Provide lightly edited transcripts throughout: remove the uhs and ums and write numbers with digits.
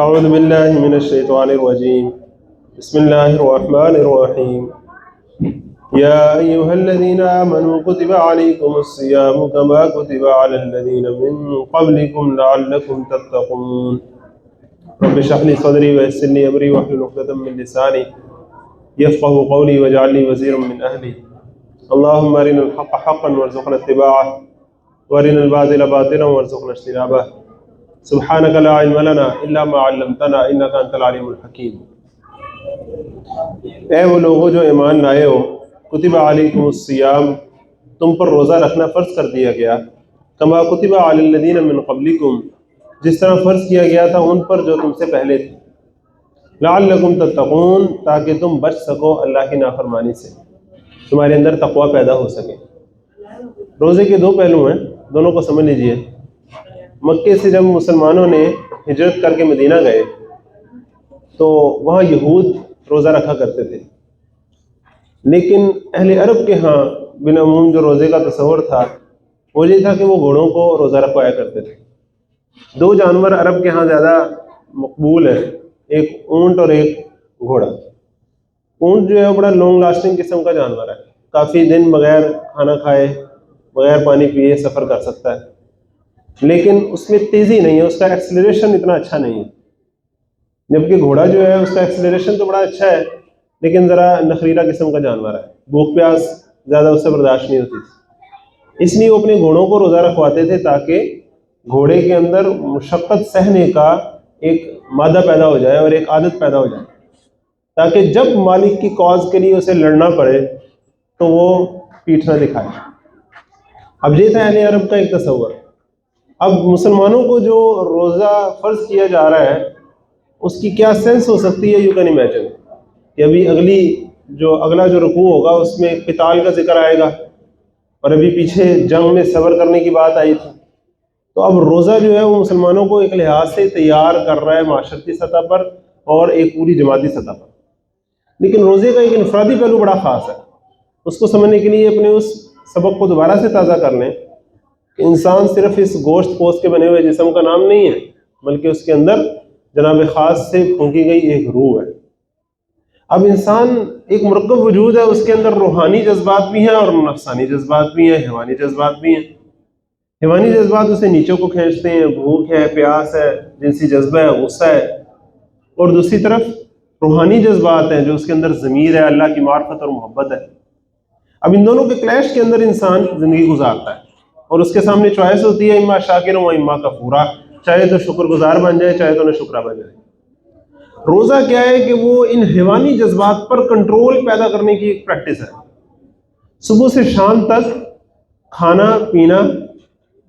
أعوذ بالله من الشيطان الرجيم بسم الله الرحمن الرحيم يا أيها الذين آمنوا كتب عليكم الصيام كما كتب على الذين من قبلكم لعلكم تتقون رب اشرح لي صدري ويسر لي أمري واحلل عقدة من لساني يفقهوا قولي واجعل لي وزيرا من أهلي اللهم أرنا الحق حقا وارزقنا اتباعه وارنا الباطل باطلا وارزقنا اجتنابه سبحانك لا علم لنا الا ما علمتنا انك انت العليم الحكيم۔ اے وہ لوگوں جو ایمان لائے ہو، کتب علیکم الصیام، تم پر روزہ رکھنا فرض کر دیا گیا، کما کتب علی الذین من قبلکم، جس طرح فرض کیا گیا تھا ان پر جو تم سے پہلے تھے، لعلکم تتقون، تاکہ تم بچ سکو اللہ کی نافرمانی سے، تمہارے اندر تقوی پیدا ہو سکے۔ روزے کے دو پہلو ہیں، دونوں کو سمجھ لیجئے۔ مکے سے جب مسلمانوں نے ہجرت کر کے مدینہ گئے تو وہاں یہود روزہ رکھا کرتے تھے، لیکن اہل عرب کے ہاں بالعموم جو روزے کا تصور تھا وہ یہ تھا کہ وہ گھوڑوں کو روزہ رکھوایا کرتے تھے۔ دو جانور عرب کے ہاں زیادہ مقبول ہیں، ایک اونٹ اور ایک گھوڑا۔ اونٹ جو ہے بڑا لانگ لاسٹنگ قسم کا جانور ہے، کافی دن بغیر کھانا کھائے بغیر پانی پیے سفر کر سکتا ہے، لیکن اس میں تیزی نہیں ہے، اس کا ایکسلریشن اتنا اچھا نہیں ہے۔ جبکہ گھوڑا جو ہے اس کا ایکسلریشن تو بڑا اچھا ہے، لیکن ذرا نخریلا قسم کا جانور ہے، بھوک پیاس زیادہ اس سے برداشت نہیں ہوتی تھی۔ اس لیے وہ اپنے گھوڑوں کو روزہ رکھواتے تھے تاکہ گھوڑے کے اندر مشقت سہنے کا ایک مادہ پیدا ہو جائے اور ایک عادت پیدا ہو جائے، تاکہ جب مالک کی کاز کے لیے اسے لڑنا پڑے تو وہ پیٹھ نہ دکھائے۔ اب یہ تھا اہل عرب کا ایک تصور۔ اب مسلمانوں کو جو روزہ فرض کیا جا رہا ہے اس کی کیا سینس ہو سکتی ہے، یو کین امیجن کہ ابھی اگلا جو رکوع ہوگا اس میں قتال کا ذکر آئے گا، اور ابھی پیچھے جنگ میں صبر کرنے کی بات آئی تھی۔ تو اب روزہ جو ہے وہ مسلمانوں کو ایک لحاظ سے تیار کر رہا ہے معاشرتی سطح پر اور ایک پوری جماعتی سطح پر۔ لیکن روزے کا ایک انفرادی پہلو بڑا خاص ہے، اس کو سمجھنے کے لیے اپنے اس سبق کو دوبارہ سے تازہ کر لیں کہ انسان صرف اس گوشت پوست کے بنے ہوئے جسم کا نام نہیں ہے، بلکہ اس کے اندر جناب خاص سے پھونکی گئی ایک روح ہے۔ اب انسان ایک مرکب وجود ہے، اس کے اندر روحانی جذبات بھی ہیں اور نفسانی جذبات بھی ہیں، حیوانی جذبات بھی ہیں۔ حیوانی جذبات اسے نیچوں کو کھینچتے ہیں، بھوک ہے، پیاس ہے، جنسی جذبہ ہے، غصہ ہے، اور دوسری طرف روحانی جذبات ہیں جو اس کے اندر ضمیر ہے، اللہ کی معرفت اور محبت ہے۔ اب ان دونوں کے کلیش کے اندر انسان زندگی گزارتا ہے، اور اس کے سامنے چوائس ہوتی ہے اما شاکر و اما کفورا، چاہے تو شکر گزار بن جائے چاہے تو نہ شکرہ بن جائے۔ روزہ کیا ہے کہ وہ ان حیوانی جذبات پر کنٹرول پیدا کرنے کی ایک پریکٹس ہے۔ صبح سے شام تک کھانا پینا،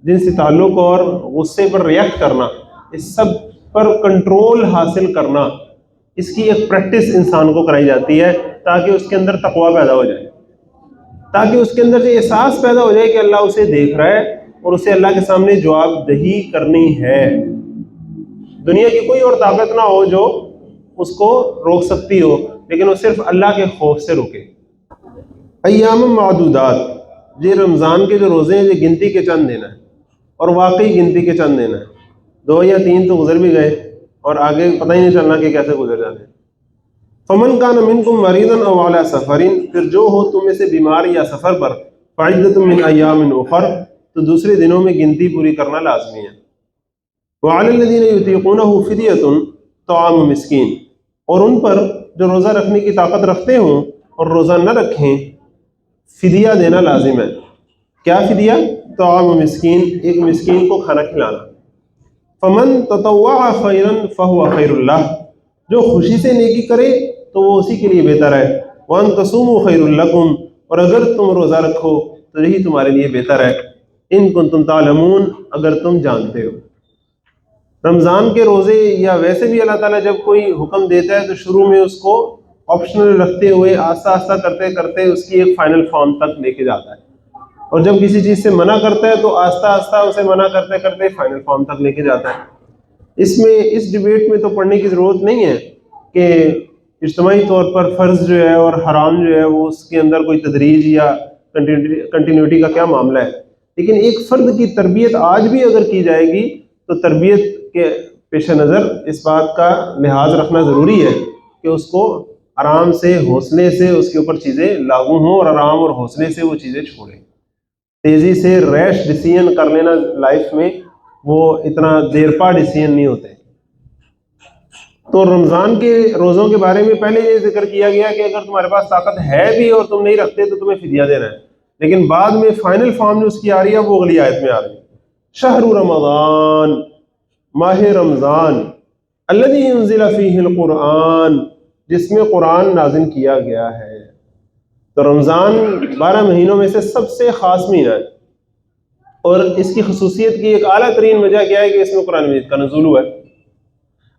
جنسی تعلق اور غصے پر ریئیکٹ کرنا، اس سب پر کنٹرول حاصل کرنا، اس کی ایک پریکٹس انسان کو کرائی جاتی ہے تاکہ اس کے اندر تقوی پیدا ہو جائے، تاکہ اس کے اندر یہ احساس پیدا ہو جائے کہ اللہ اسے دیکھ رہا ہے اور اسے اللہ کے سامنے جواب دہی کرنی ہے۔ دنیا کی کوئی اور طاقت نہ ہو جو اس کو روک سکتی ہو، لیکن وہ صرف اللہ کے خوف سے روکے۔ ایام معدودات، یہ رمضان کے جو روزے ہیں یہ گنتی کے چند دن ہیں، اور واقعی گنتی کے چند دن ہیں، 2 یا 3 تو گزر بھی گئے اور آگے پتہ ہی نہیں چلنا کہ کیسے گزر جانے ہیں۔ فمن کان منکم مریضا او علی سفر، پھر جو ہو تم میں سے بیمار یا سفر پر، فعدۃ من ایام اخر، تو دوسرے دنوں میں گنتی پوری کرنا لازمی ہے۔ وعلی الذین یطیقونہ فدیۃ طعام مسکین، اور ان پر جو روزہ رکھنے کی طاقت رکھتے ہوں اور روزہ نہ رکھیں، فدیہ دینا لازم ہے۔ کیا فدیہ؟ طعام مسکین، ایک مسکین کو کھانا کھلانا۔ فمن تطوع خیرا فہو خیر اللہ، جو خوشی سے نیکی کرے تو وہ اسی کے لیے بہتر ہے۔ وان تصوموا خیر لکم، اور اگر تم روزہ رکھو تو یہی تمہارے لیے بہتر ہے۔ ان کنتم تعلمون، اگر تم جانتے ہو۔ رمضان کے روزے یا ویسے بھی اللہ تعالیٰ جب کوئی حکم دیتا ہے تو شروع میں اس کو آپشنل رکھتے ہوئے آہستہ آہستہ کرتے کرتے اس کی ایک فائنل فارم تک لے کے جاتا ہے، اور جب کسی چیز سے منع کرتا ہے تو آہستہ آہستہ اسے منع کرتے کرتے فائنل فارم تک لے کے جاتا ہے۔ اس ڈیبیٹ میں تو پڑھنے کی ضرورت نہیں ہے کہ اجتماعی طور پر فرض جو ہے اور حرام جو ہے وہ اس کے اندر کوئی تدریج یا کنٹینیوٹی کا کیا معاملہ ہے، لیکن ایک فرد کی تربیت آج بھی اگر کی جائے گی تو تربیت کے پیش نظر اس بات کا لحاظ رکھنا ضروری ہے کہ اس کو آرام سے حوصلے سے اس کے اوپر چیزیں لاگو ہوں اور آرام اور حوصلے سے وہ چیزیں چھوڑیں. تیزی سے ریش ڈیسیژن کر لینا لائف میں وہ اتنا دیر پا ڈیسیژن نہیں ہوتے. تو رمضان کے روزوں کے بارے میں پہلے یہ ذکر کیا گیا کہ اگر تمہارے پاس طاقت ہے بھی اور تم نہیں رکھتے تو تمہیں فدیہ دینا ہے. لیکن بعد میں فائنل فارم جو اس کی آ رہی ہے وہ اگلی آیت میں آ رہی ہے. شہر رمضان، ماہ رمضان، الذی انزل فیہ القرآن، جس میں قرآن نازل کیا گیا ہے. تو رمضان 12 مہینوں میں سے سب سے خاص مہینہ ہے، اور اس کی خصوصیت کی ایک اعلیٰ ترین وجہ کیا ہے کہ اس میں قرآن مجید کا نزول ہوا ہے.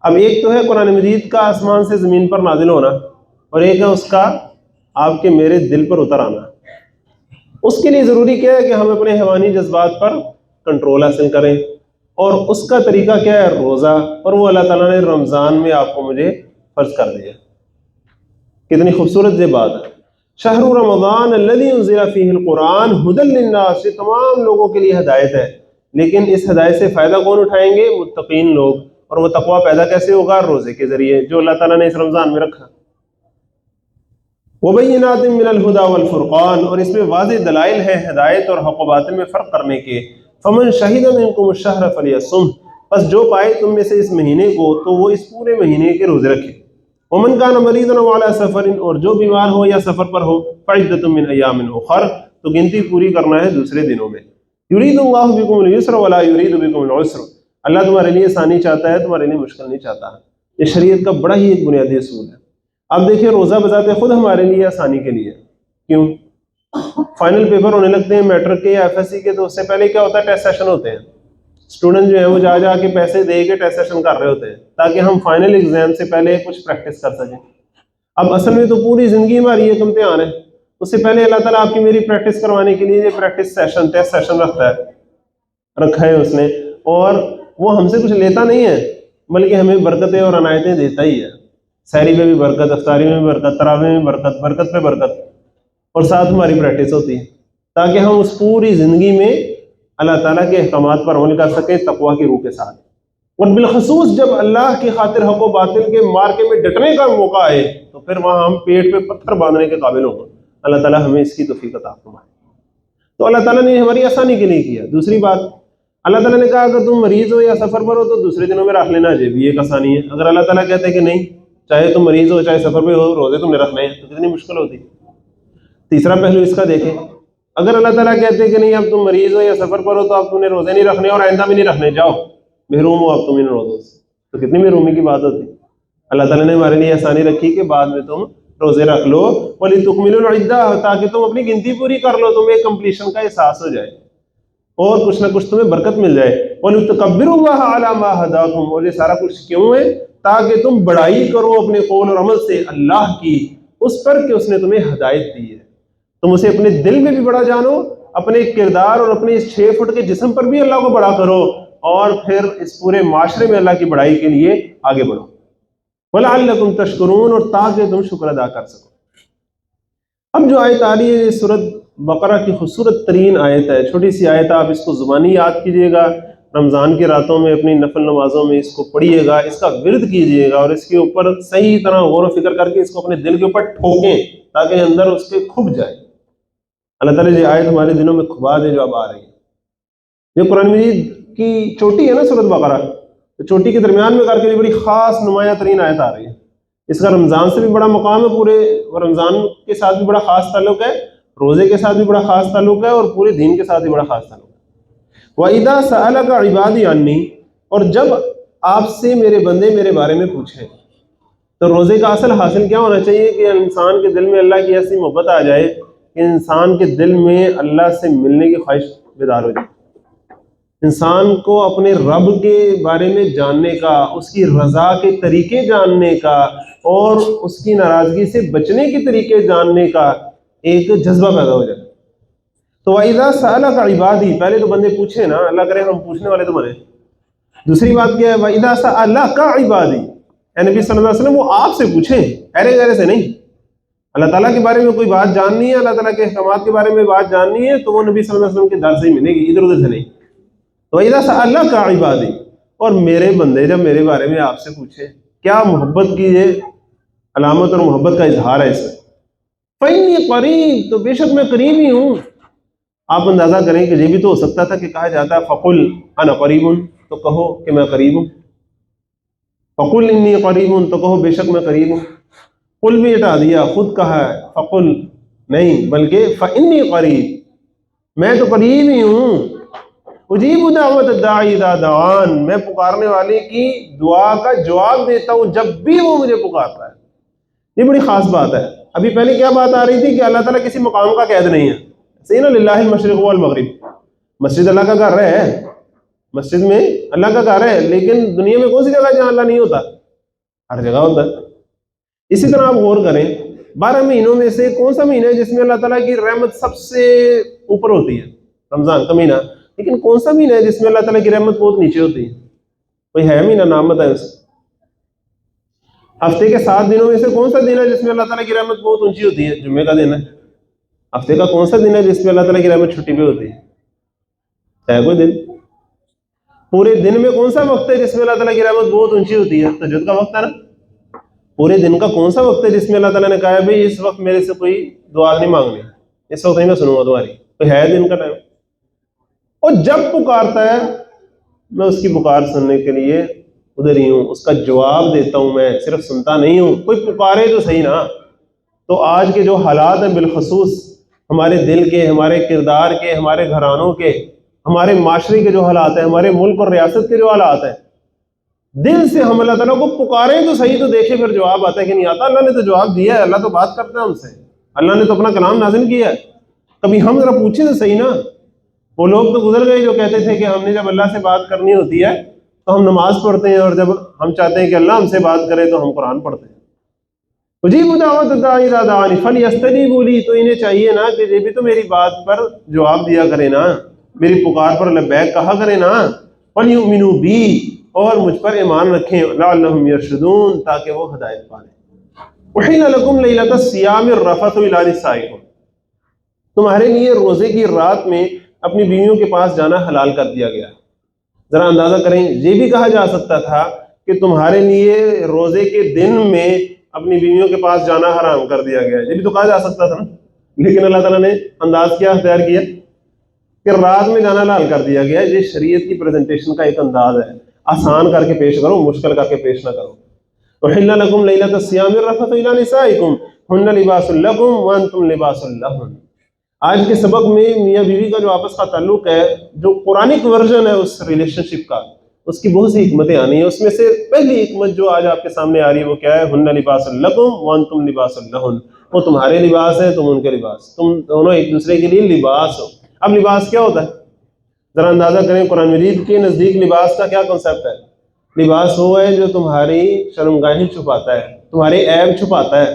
اب ایک تو ہے قرآن مجید کا آسمان سے زمین پر نازل ہونا، اور ایک ہے اس کا آپ کے میرے دل پر اتر آنا. اس کے لیے ضروری کیا ہے کہ ہم اپنے حیوانی جذبات پر کنٹرول حاصل کریں، اور اس کا طریقہ کیا ہے؟ روزہ. اور وہ اللہ تعالیٰ نے رمضان میں آپ کو مجھے فرض کر دیا. کتنی خوبصورت یہ بات ہے. شہر رمضان الذی انزل فیہ القرآن ھدی للناس، یہ تمام لوگوں کے لیے ہدایت ہے. لیکن اس ہدایت سے فائدہ کون اٹھائیں گے؟ متقین لوگ. اور وہ تقویٰ پیدا کیسے ہوگا؟ روزے کے ذریعے جو اللہ تعالیٰ نے اس رمضان میں رکھا. وبینات من الہدی والفرقان، اور اس میں واضح دلائل ہیں ہدایت اور حق و باطل میں فرق کرنے کے. فمن شہد منکم الشہر فلیصم، بس جو پائے تم میں سے اس مہینے کو تو وہ اس پورے مہینے کے روزے رکھے. ومن کان مریضا او علی سفر، اور جو بیمار ہو یا سفر پر ہو، فعدۃ من ایام اخر، تو گنتی پوری کرنا ہے دوسرے دنوں میں. یرید اللہ بکم اليسر ولا یرید بکم العسر، اللہ تمہارے لیے آسانی چاہتا ہے، تمہارے لیے مشکل نہیں چاہتا. یہ شریعت کا بڑا ہی ایک بنیادی اصول ہے. اب دیکھیے روزہ بذات خود ہمارے لیے آسانی کے لیے. کیوں؟ فائنل پیپر ہونے لگتے ہیں میٹرک کے یا ایف ایس سی کے، تو اس سے پہلے کیا ہوتا ہے؟ ٹیسٹ سیشن ہوتے ہیں. اسٹوڈنٹ جو ہے وہ جا کے پیسے دے کے ٹیسٹ سیشن کر رہے ہوتے ہیں تاکہ ہم فائنل ایگزام سے پہلے کچھ پریکٹس کر سکیں. اب اصل میں تو پوری زندگی ہماری ایک امتحان ہے. اس سے پہلے اللہ تعالیٰ آپ کی میری پریکٹس کروانے کے لیے یہ پریکٹس سیشن ٹیسٹ سیشن رکھا ہے اس نے. اور وہ ہم سے کچھ لیتا نہیں ہے بلکہ ہمیں برکتیں اور عنایتیں دیتا ہی ہے. سحری میں بھی برکت، افطاری میں بھی برکت، تراویح میں برکت، برکت پہ برکت، اور ساتھ ہماری پریکٹس ہوتی ہے تاکہ ہم اس پوری زندگی میں اللہ تعالیٰ کے احکامات پر عمل کر سکیں تقویٰ کی روح کے ساتھ. اور بالخصوص جب اللہ کی خاطر حق و باطل کے مارکے میں ڈٹنے کا موقع آئے تو پھر وہاں ہم پیٹ پہ پتھر باندھنے کے قابل ہوں. اللہ تعالیٰ ہمیں اس کی توفیق عطا فرمائے. تو اللہ تعالیٰ نے ہماری آسانی کے لیے کیا. دوسری بات، اللہ تعالیٰ نے کہا اگر تم مریض ہو یا سفر پر ہو تو دوسرے دنوں میں رکھ لینا، یہ بھی ایک آسانی ہے. اگر اللہ تعالیٰ کہتے ہیں کہ نہیں، چاہے تم مریض ہو چاہے سفر پہ ہو، روزے تم نے رکھنے ہیں، تو کتنی مشکل ہوتی. تیسرا پہلو اس کا دیکھیں، اگر اللہ تعالیٰ کہتے ہیں کہ نہیں اب تم مریض ہو یا سفر پر ہو تو اب تم نے روزے نہیں رکھنے اور آئندہ بھی نہیں رکھنے، جاؤ محروم ہو اب تم ان روزوں سے، تو کتنی محرومی کی بات ہوتی. اللہ تعالیٰ نے ہمارے لیے آسانی رکھی کہ بعد میں تم روزے رکھ لو، وَلِتُكْمِلُوا الْعِدَّةَ، تاکہ تم اپنی گنتی پوری کر لو، تمہیں کمپلیشن کا احساس ہو جائے اور کچھ نہ کچھ تمہیں برکت مل جائے. وَلِتُكَبِّرُوا اللَّهَ عَلَى مَا هَدَاكُمْ، اور یہ سارا کچھ کیوں ہے؟ تاکہ تم بڑائی کرو اپنے قول اور عمل سے اللہ کی اس پر کہ اس نے تمہیں ہدایت دی ہے. تم اسے اپنے دل میں بھی بڑا جانو، اپنے کردار اور اپنے اس 6 فٹ کے جسم پر بھی اللہ کو بڑا کرو، اور پھر اس پورے معاشرے میں اللہ کی بڑائی کے لیے آگے بڑھو. وَلَعَلَّكُمْ تَشْكُرُونَ، اور تاکہ تم شکر ادا کر سکو. اب جو آیت آ رہی ہے سورۃ بقرہ کی خوبصورت ترین آیت ہے، چھوٹی سی آیت، آپ اس کو زبانی یاد کیجئے گا، رمضان کی راتوں میں اپنی نفل نمازوں میں اس کو پڑھیے گا، اس کا ورد کیجئے گا، اور اس کے اوپر صحیح طرح غور و فکر کر کے اس کو اپنے دل کے اوپر ٹھوکیں تاکہ اندر اس کے کھب جائے. اللہ تعالیٰ یہ آیت ہمارے دلوں میں کھبا دے جو اب آ رہی ہے. یہ قرآن مجید کی چوٹی ہے نا سورۃ بقرہ، تو چوٹی کے درمیان میں کر کے بڑی خاص نمایاں ترین آیت آ رہی ہے. اس کا رمضان سے بھی بڑا مقام ہے، پورے رمضان کے ساتھ بھی بڑا خاص تعلق ہے، روزے کے ساتھ بھی بڑا خاص تعلق ہے، اور پورے دین کے ساتھ بھی بڑا خاص تعلق ہے. وَإِذَا سَأَلَكَ عِبَادِي عَنِّي، اور جب آپ سے میرے بندے میرے بارے میں پوچھیں. تو روزے کا اصل حاصل کیا ہونا چاہیے کہ انسان کے دل میں اللہ کی ایسی محبت آ جائے کہ انسان کے دل میں اللہ سے ملنے کی خواہش بیدار ہو جائے. انسان کو اپنے رب کے بارے میں جاننے کا، اس کی رضا کے طریقے جاننے کا، اور اس کی ناراضگی سے بچنے کے طریقے جاننے کا ایک جذبہ پیدا ہو جائے. تو وَإِذَا سَأَلَكَ عِبَادِي، پہلے تو بندے پوچھیں نا، اللہ کرے ہم پوچھنے والے تو بنے. دوسری بات کیا ہے؟ وَإِذَا سَأَلَكَ عِبَادِي، اے نبی صلی اللہ علیہ وسلم وہ آپ سے پوچھیں، ایرے گہرے سے نہیں. اللہ تعالیٰ کے بارے میں کوئی بات جاننی ہے، اللہ تعالیٰ کے احکامات کے بارے میں بات جاننی ہے تو وہ نبی صلی اللہ علیہ وسلم کے در سے ہی ملے گی، ادھر ادھر سے نہیں. تو وَإِذَا سَأَلَكَ عِبَادِي، اور میرے بندے جب میرے بارے میں آپ سے پوچھے، کیا محبت کی یہ علامت اور محبت کا اظہار ہے اس میں؟ فَإِنِّي قریب، تو بے شک میں قریب ہی ہوں۔ آپ اندازہ کریں کہ یہ بھی تو ہو سکتا تھا کہ کہا جاتا ہے فَقُلْ أَنَا قَرِيبٌ، تو کہو کہ میں قریب ہوں۔ فَقُلْ إِنِّي قَرِيبٌ، تو کہو بے شک میں قریب ہوں۔ قل بھی ہٹا دیا، خود کہا ہے فقل نہیں، بلکہ فإنی قریب، میں تو قریب ہی ہوں۔ اجیب دعوت الداعی اذا دعان، میں پکارنے والے کی دعا کا جواب دیتا ہوں جب بھی وہ مجھے پکارتا ہے۔ یہ بڑی خاص بات ہے۔ ابھی پہلے کیا بات آ رہی تھی کہ اللہ تعالیٰ کسی مقام کا قید نہیں ہے، صحیح نا، للہ المشرق والمغرب، مسجد اللہ کا گھر ہے، مسجد میں اللہ کا گھر ہے، لیکن دنیا میں کون سی جگہ جہاں اللہ نہیں ہوتا؟ ہر جگہ ہوتا ہے۔ اسی طرح آپ غور کریں، 12 مہینوں میں سے کون سا مہینہ ہے جس میں اللہ تعالیٰ کی رحمت سب سے اوپر ہوتی ہے؟ رمضان کا مہینہ۔ لیکن کون سا مہینہ ہے جس میں اللہ تعالیٰ کی رحمت بہت نیچے ہوتی ہے؟ کوئی ہے مہینہ؟ نام بتائیں اسے۔ ہفتے کے 7 دنوں میں سے کون سا دن ہے جس میں اللہ تعالیٰ کی رحمت بہت اونچی ہوتی ہے؟ جمعے کا دن ہے۔ ہفتے کا کون سا دن ہے جس میں اللہ تعالیٰ کی رحمت چھٹی پہ ہوتی ہے کوئی دن؟ پورے دن میں کون سا وقت ہے جس میں اللہ تعالیٰ کی رحمت بہت اونچی ہوتی ہے؟ تہجد کا وقت ہے نا۔ پورے دن کا کون سا وقت ہے جس میں اللہ تعالیٰ نے کہا ہے بھائی اس وقت میرے سے کوئی دعا نہیں مانگنی، اس وقت ہی میں سنوں گا تمہاری؟ کوئی ہے دن کا ٹائم؟ اور جب پکارتا ہے میں اس کی پکار سننے کے لیے ادھر ہی ہوں، اس کا جواب دیتا ہوں، میں صرف سنتا نہیں ہوں۔ کوئی پکارے تو صحیح نا۔ تو آج کے جو حالات ہیں بالخصوص ہمارے دل کے، ہمارے کردار کے، ہمارے گھرانوں کے، ہمارے معاشرے کے جو حالات ہیں، ہمارے ملک اور ریاست کے جو حالات ہیں، دل سے ہم اللہ تعالیٰ کو پکاریں تو صحیح، تو دیکھیں پھر جواب آتا ہے کہ نہیں آتا۔ اللہ نے تو جواب دیا ہے، اللہ تو بات کرتا ہے ہم سے، اللہ نے تو اپنا کلام نازل کیا ہے۔ کبھی ہم ذرا پوچھیں تو صحیح نا۔ وہ لوگ تو گزر گئے جو کہتے تھے کہ ہم نے جب اللہ سے بات کرنی ہوتی ہے تو ہم نماز پڑھتے ہیں، اور جب ہم چاہتے ہیں کہ اللہ ہم سے بات کرے تو ہم قرآن پڑھتے ہیں۔ اجیب دعوت الداعی اذا دعان فلیستجیبوا لی، تو انہیں چاہیے نا کہ یہ بھی تو میری بات پر جواب دیا کرے نا، میری پکار پر لبیک کہا کرے نا۔ ولیؤمنوا بی، اور مجھ پر ایمان رکھیں، لعلہم یرشدون، تاکہ وہ ہدایت پائیں۔ احل لکم لیلۃ الصیام الرفث الی نسائکم، تمہارے لیے روزے کی رات میں اپنی بیویوں کے پاس جانا حلال کر دیا گیا۔ ذرا اندازہ کریں، یہ بھی کہا جا سکتا تھا کہ تمہارے لیے روزے کے دن میں اپنی بیویوں کے پاس جانا حرام کر دیا گیا، یہ بھی تو کہا جا سکتا تھا نا۔ لیکن اللہ تعالیٰ نے انداز کیا اختیار کیا کہ رات میں جانا حلال کر دیا گیا۔ یہ شریعت کی پریزنٹیشن کا ایک انداز ہے، آسان کر کے پیش کرو، مشکل کر کے پیش نہ کرو۔ احل لکم لیلۃ الصیام الرفث الی نسائکم ہن لباس لکم وانتم لباس لہن۔ آج کے سبق میں میاں بیوی کا جو آپس کا تعلق ہے، جو قرآنک ورژن ہے اس ریلیشن شپ کا، اس کی بہت سی حکمتیں آنی ہیں۔ اس میں سے پہلی حکمت جو آج آپ کے سامنے آ رہی ہے وہ کیا ہے؟ ہن لباس لکم وانتم لباس لہن، وہ تمہارے لباس ہیں، تم ان کے لباس، تم دونوں ایک دوسرے کے لیے لباس ہو۔ اب لباس کیا ہوتا ہے؟ ذرا اندازہ کریں، قرآن مجید کے نزدیک لباس کا کیا کنسیپٹ ہے؟ لباس وہ ہے جو تمہاری شرمگاہیں چھپاتا ہے، تمہارے عیب چھپاتا ہے۔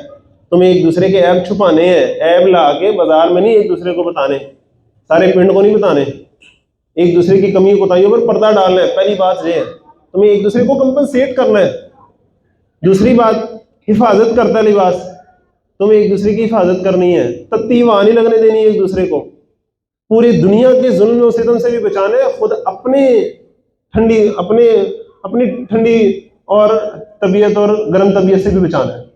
تمہیں ایک دوسرے کے عیب چھپانے ہیں، عیب لا کے بازار میں نہیں ایک دوسرے کو بتانے، سارے پنڈ کو نہیں بتانے، ایک دوسرے کی کمی کوتاہیوں پر پردہ ڈالنا ہے۔ پہلی بات یہ ہے، تمہیں ایک دوسرے کو کمپنسیٹ کرنا ہے۔ دوسری بات، حفاظت کرتا ہے لباس، تمہیں ایک دوسرے کی حفاظت کرنی ہے، تتی وہاں نہیں لگنے دینی ایک دوسرے کو، پوری دنیا کے ظلم و ستم سے بھی بچانا ہے، خود اپنی ٹھنڈی اور طبیعت اور گرم طبیعت سے بھی بچانا ہے۔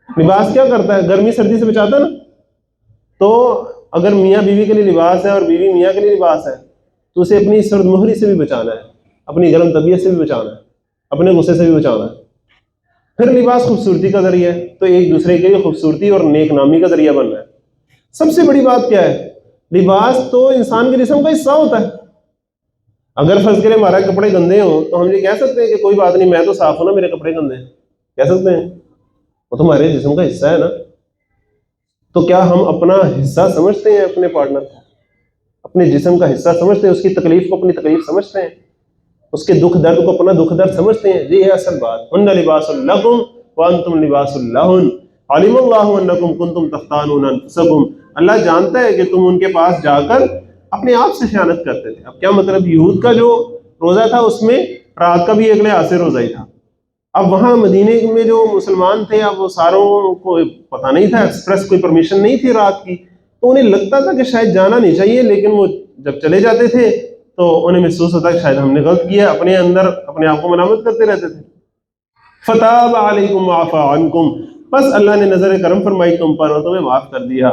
لباس کیا کرتا ہے؟ گرمی سردی سے بچاتا ہے نا۔ تو اگر میاں بیوی کے لیے لباس ہے اور بیوی میاں کے لیے لباس ہے تو اسے اپنی سرد مہری سے بھی بچانا ہے، اپنی گرم طبیعت سے بھی بچانا ہے، اپنے غصے سے بھی بچانا ہے۔ پھر لباس خوبصورتی کا ذریعہ ہے، تو ایک دوسرے کے لیے خوبصورتی اور نیک نامی کا ذریعہ بننا ہے۔ سب سے بڑی بات کیا ہے؟ لباس تو انسان کے جسم کا حصہ ہوتا ہے۔ اگر فرض کریں ہمارے کپڑے گندے ہوں تو ہم یہ کہہ سکتے ہیں کہ کوئی بات نہیں، میں تو صاف ہوں نا، میرے کپڑے گندے ہیں، کہہ سکتے ہیں؟ وہ تو ہمارے جسم کا حصہ ہے نا۔ تو کیا ہم اپنا حصہ سمجھتے ہیں؟ اپنے پارٹنر کو اپنے جسم کا حصہ سمجھتے ہیں؟ اس کی تکلیف کو اپنی تکلیف سمجھتے ہیں؟ اس کے دکھ درد کو اپنا دکھ درد سمجھتے ہیں؟ یہ ہے اصل بات۔ ہن لباس لکم وانتم لباس لہن علم اللہ انکم کنتم تختانون انفسکم، اللہ جانتا ہے کہ تم ان کے پاس جا کر اپنے آپ سے خیانت کرتے تھے۔ اب کیا مطلب؟ یہود کا جو روزہ تھا اس میں رات کا بھی ایک لحاظ سے روزہ ہی تھا۔ اب وہاں مدینے میں جو مسلمان تھے، اب وہ ساروں کو پتہ نہیں تھا، ایکسپریس کوئی پرمیشن نہیں تھی رات کی، تو انہیں لگتا تھا کہ شاید جانا نہیں چاہیے، لیکن وہ جب چلے جاتے تھے تو انہیں محسوس ہوتا ہے شاید ہم نے غلط کیا، اپنے اندر اپنے آپ کو ملامت کرتے رہتے تھے۔ فتاب علیکم وعفا عنکم، بس اللہ نے نظر کرم فرمائی تم پر اور تمہیں معاف کر دیا۔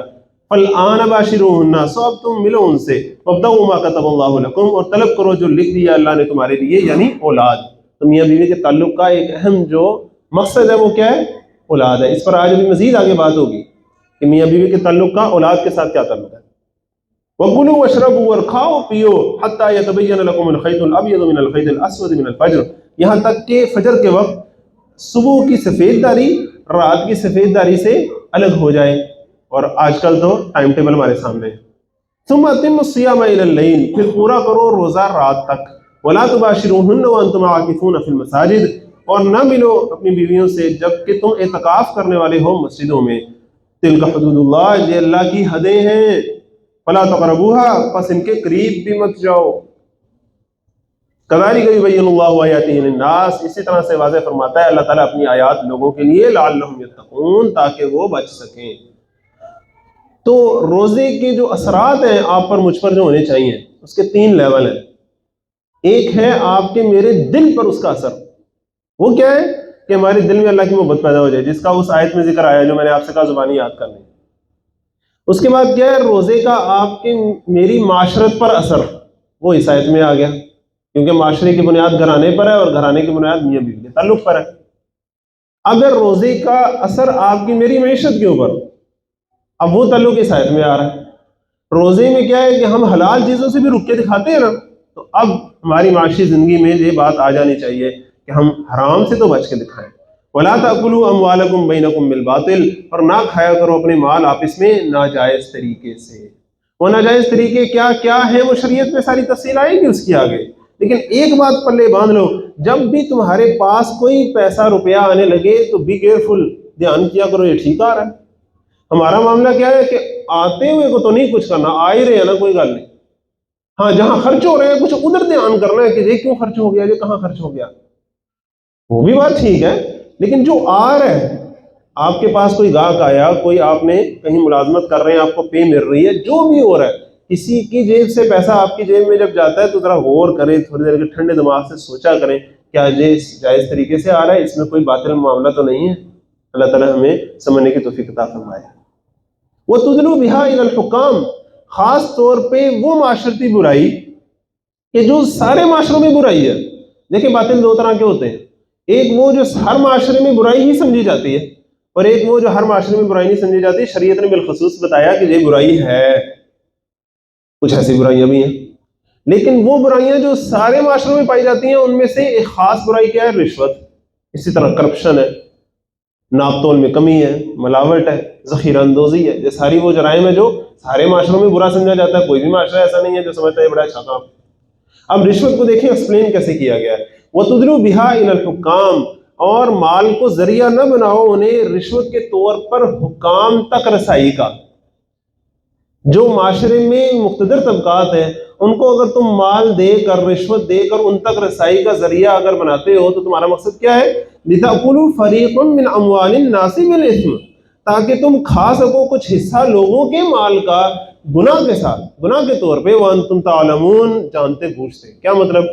فالآن باشروہن، سو اب تم ملو ان سے، وابتغوا ما کتب اللہ لکم، اور طلب کرو جو لکھ دیا اللہ نے تمہارے لیے، یعنی اولاد۔ تو میاں بیوی کے تعلق کا ایک اہم جو مقصد ہے وہ کیا ہے؟ اولاد ہے۔ اس پر آج ابھی مزید آگے بات ہوگی کہ میاں بیوی کے تعلق کا اولاد کے ساتھ کیا تعلق ہے۔ وَكُلُوا وَاشْرَبُوا، اور کھاؤ پیو، حَتَّى يَتَبَيَّنَ لَكُمُ الْخَيْطُ الْأَبْيَضُ مِنَ الْخَيْطِ الْأَسْوَدِ مِنَ الْفَجْرِ، یہاں تک کہ فجر کے وقت صبح کی سفید داری رات کی سفید داری سے الگ ہو جائے، اور آج کل تو ٹائم ٹیبل ہمارے سامنے ہے۔ ثُمَّ أَتِمُّوا الصِّيَامَ إِلَى اللَّيْلِ، پھر پورا کرو روزہ رات تک۔ وَلَا تُبَاشِرُوهُنَّ وَأَنْتُمْ عَاكِفُونَ فِي الْمَسَاجِدِ، اور نہ ملو اپنی بیویوں سے جب کہ تم اعتکاف کرنے والے ہو مسجدوں میں۔ تِلْكَ حُدُودُ اللَّهِ، یہ اللہ کی حدیں ہیں۔ فَلَا تَقْرَبُوهَا، پس ان کے قریب بھی مت جاؤ۔ كَذَلِكَ يُبَيِّنُ اللَّهُ آيَاتِهِ لِلنَّاسِ، اسی طرح سے واضح فرماتا ہے اللہ تعالیٰ اپنی آیات لوگوں کے لیے، لَعَلَّهُمْ يَتَّقُونَ، تاکہ وہ بچ سکیں۔ تو روزے کے جو اثرات ہیں آپ پر مجھ پر جو ہونے چاہیے، اس کے 3 لیول ہیں۔ ایک ہے آپ کے میرے دل پر اس کا اثر، وہ کیا ہے کہ ہمارے دل میں اللہ کی محبت پیدا ہو جائے، جس کا اس آیت میں ذکر آیا جو میں نے آپ سے کہا زبانی یاد کرنے۔ اس کے بعد کیا ہے روزے کا آپ کے میری معاشرت پر اثر، وہ اس آیت میں آ گیا، کیونکہ معاشرے کی بنیاد گھرانے پر ہے اور گھرانے کی بنیاد میاں بیوی کے تعلق پر ہے۔ اگر روزے کا اثر آپ کی میری معیشت کے اوپر، اب وہ تعلق اس آیت میں آ رہا ہے۔ روزے میں کیا ہے کہ ہم حلال چیزوں سے بھی رک کے دکھاتے ہیں نا، تو اب ہماری معاشی زندگی میں یہ بات آ جانی چاہیے کہ ہم حرام سے تو بچ کے دکھائیں۔ وَلَا تَأْكُلُوا أَمْوَالَكُمْ بَيْنَكُمْ بِالْبَاطِلِ، اور نہ کھایا کرو اپنے مال آپس میں ناجائز طریقے سے۔ وہ ناجائز طریقے کیا کیا ہیں وہ شریعت میں ساری تفصیل آئے گی اس کی آگے، لیکن ایک بات پلے باندھ لو، جب بھی تمہارے پاس کوئی پیسہ روپیہ آنے لگے تو بی کیئرفل، دھیان کیا کرو یہ ٹھیک آ رہا ہے۔ ہمارا معاملہ کیا ہے کہ آتے ہوئے کو تو نہیں کچھ کرنا، آ ہی رہے ہیں نا، کوئی گل نہیں، ہاں جہاں خرچ ہو رہے ہیں کچھ ادھر دھیان کرنا ہے کہ یہ کیوں خرچ ہو گیا، یہ کہاں خرچ ہو گیا، وہ بھی بات ٹھیک ہے، لیکن جو آ رہا ہے، آپ کے پاس کوئی گاہک آیا، کوئی آپ نے کہیں ملازمت کر رہے ہیں، آپ کو پے مل رہی ہے، جو بھی ہو رہا ہے، کسی کی جیب سے پیسہ آپ کی جیب میں جب جاتا ہے تو ذرا غور کریں، تھوڑی دیر کے ٹھنڈے دماغ سے سوچا کریں کیا یہ جائز طریقے سے آ رہا ہے، اس میں کوئی باطل معاملہ تو نہیں ہے۔ اللہ تعالیٰ ہمیں سمجھنے کی توفیق عطا فرمائے۔ وَتُدْلُوا بِهَا إِلَى الْحُكَامِ، خاص طور پہ وہ معاشرتی برائی کہ جو سارے معاشروں میں برائی ہے۔ دیکھیں باطل 2 طرح کے ہوتے ہیں، ایک وہ جو ہر معاشرے میں برائی ہی سمجھی جاتی ہے، اور ایک وہ جو ہر معاشرے میں برائی نہیں سمجھی جاتی۔ شریعت نے بالخصوص بتایا کہ یہ برائی ہے، کچھ ایسی برائیاں بھی ہیں، لیکن وہ برائیاں جو سارے معاشروں میں پائی جاتی ہیں ان میں سے ایک خاص برائی کیا ہے؟ رشوت، اسی طرح کرپشن ہے، ناپ تول میں کمی ہے، ملاوٹ ہے، ذخیرہ اندوزی ہے، یہ ساری وہ جرائم ہے جو سارے معاشروں میں برا سمجھا جاتا ہے۔ کوئی بھی معاشرہ ایسا نہیں ہے جو سمجھتا ہے بڑا اچھا کام۔ اب رشوت کو دیکھیں ایکسپلین کیسے کیا گیا ہے۔ وَتُدْلُوا بِهَا إِلَى الْحُكَّامِ، اور مال کو ذریعہ نہ بناؤ انہیں رشوت کے طور پر حکام تک رسائی کا۔ جو معاشرے میں مقتدر طبقات ہیں ان کو اگر تم مال دے کر، رشوت دے کر ان تک رسائی کا ذریعہ اگر بناتے ہو تو تمہارا مقصد کیا ہے؟ لِتَأْكُلُوا فَرِيقًا مِّنْ أَمْوَالِ النَّاسِ بِالْإِثْمِ، تاکہ تم کھا سکو کچھ حصہ لوگوں کے مال کا گناہ کے ساتھ، گناہ کے طور پہ، وَأَنْتُمْ تَعْلَمُونَ، جانتے بوجھتے۔ کیا مطلب؟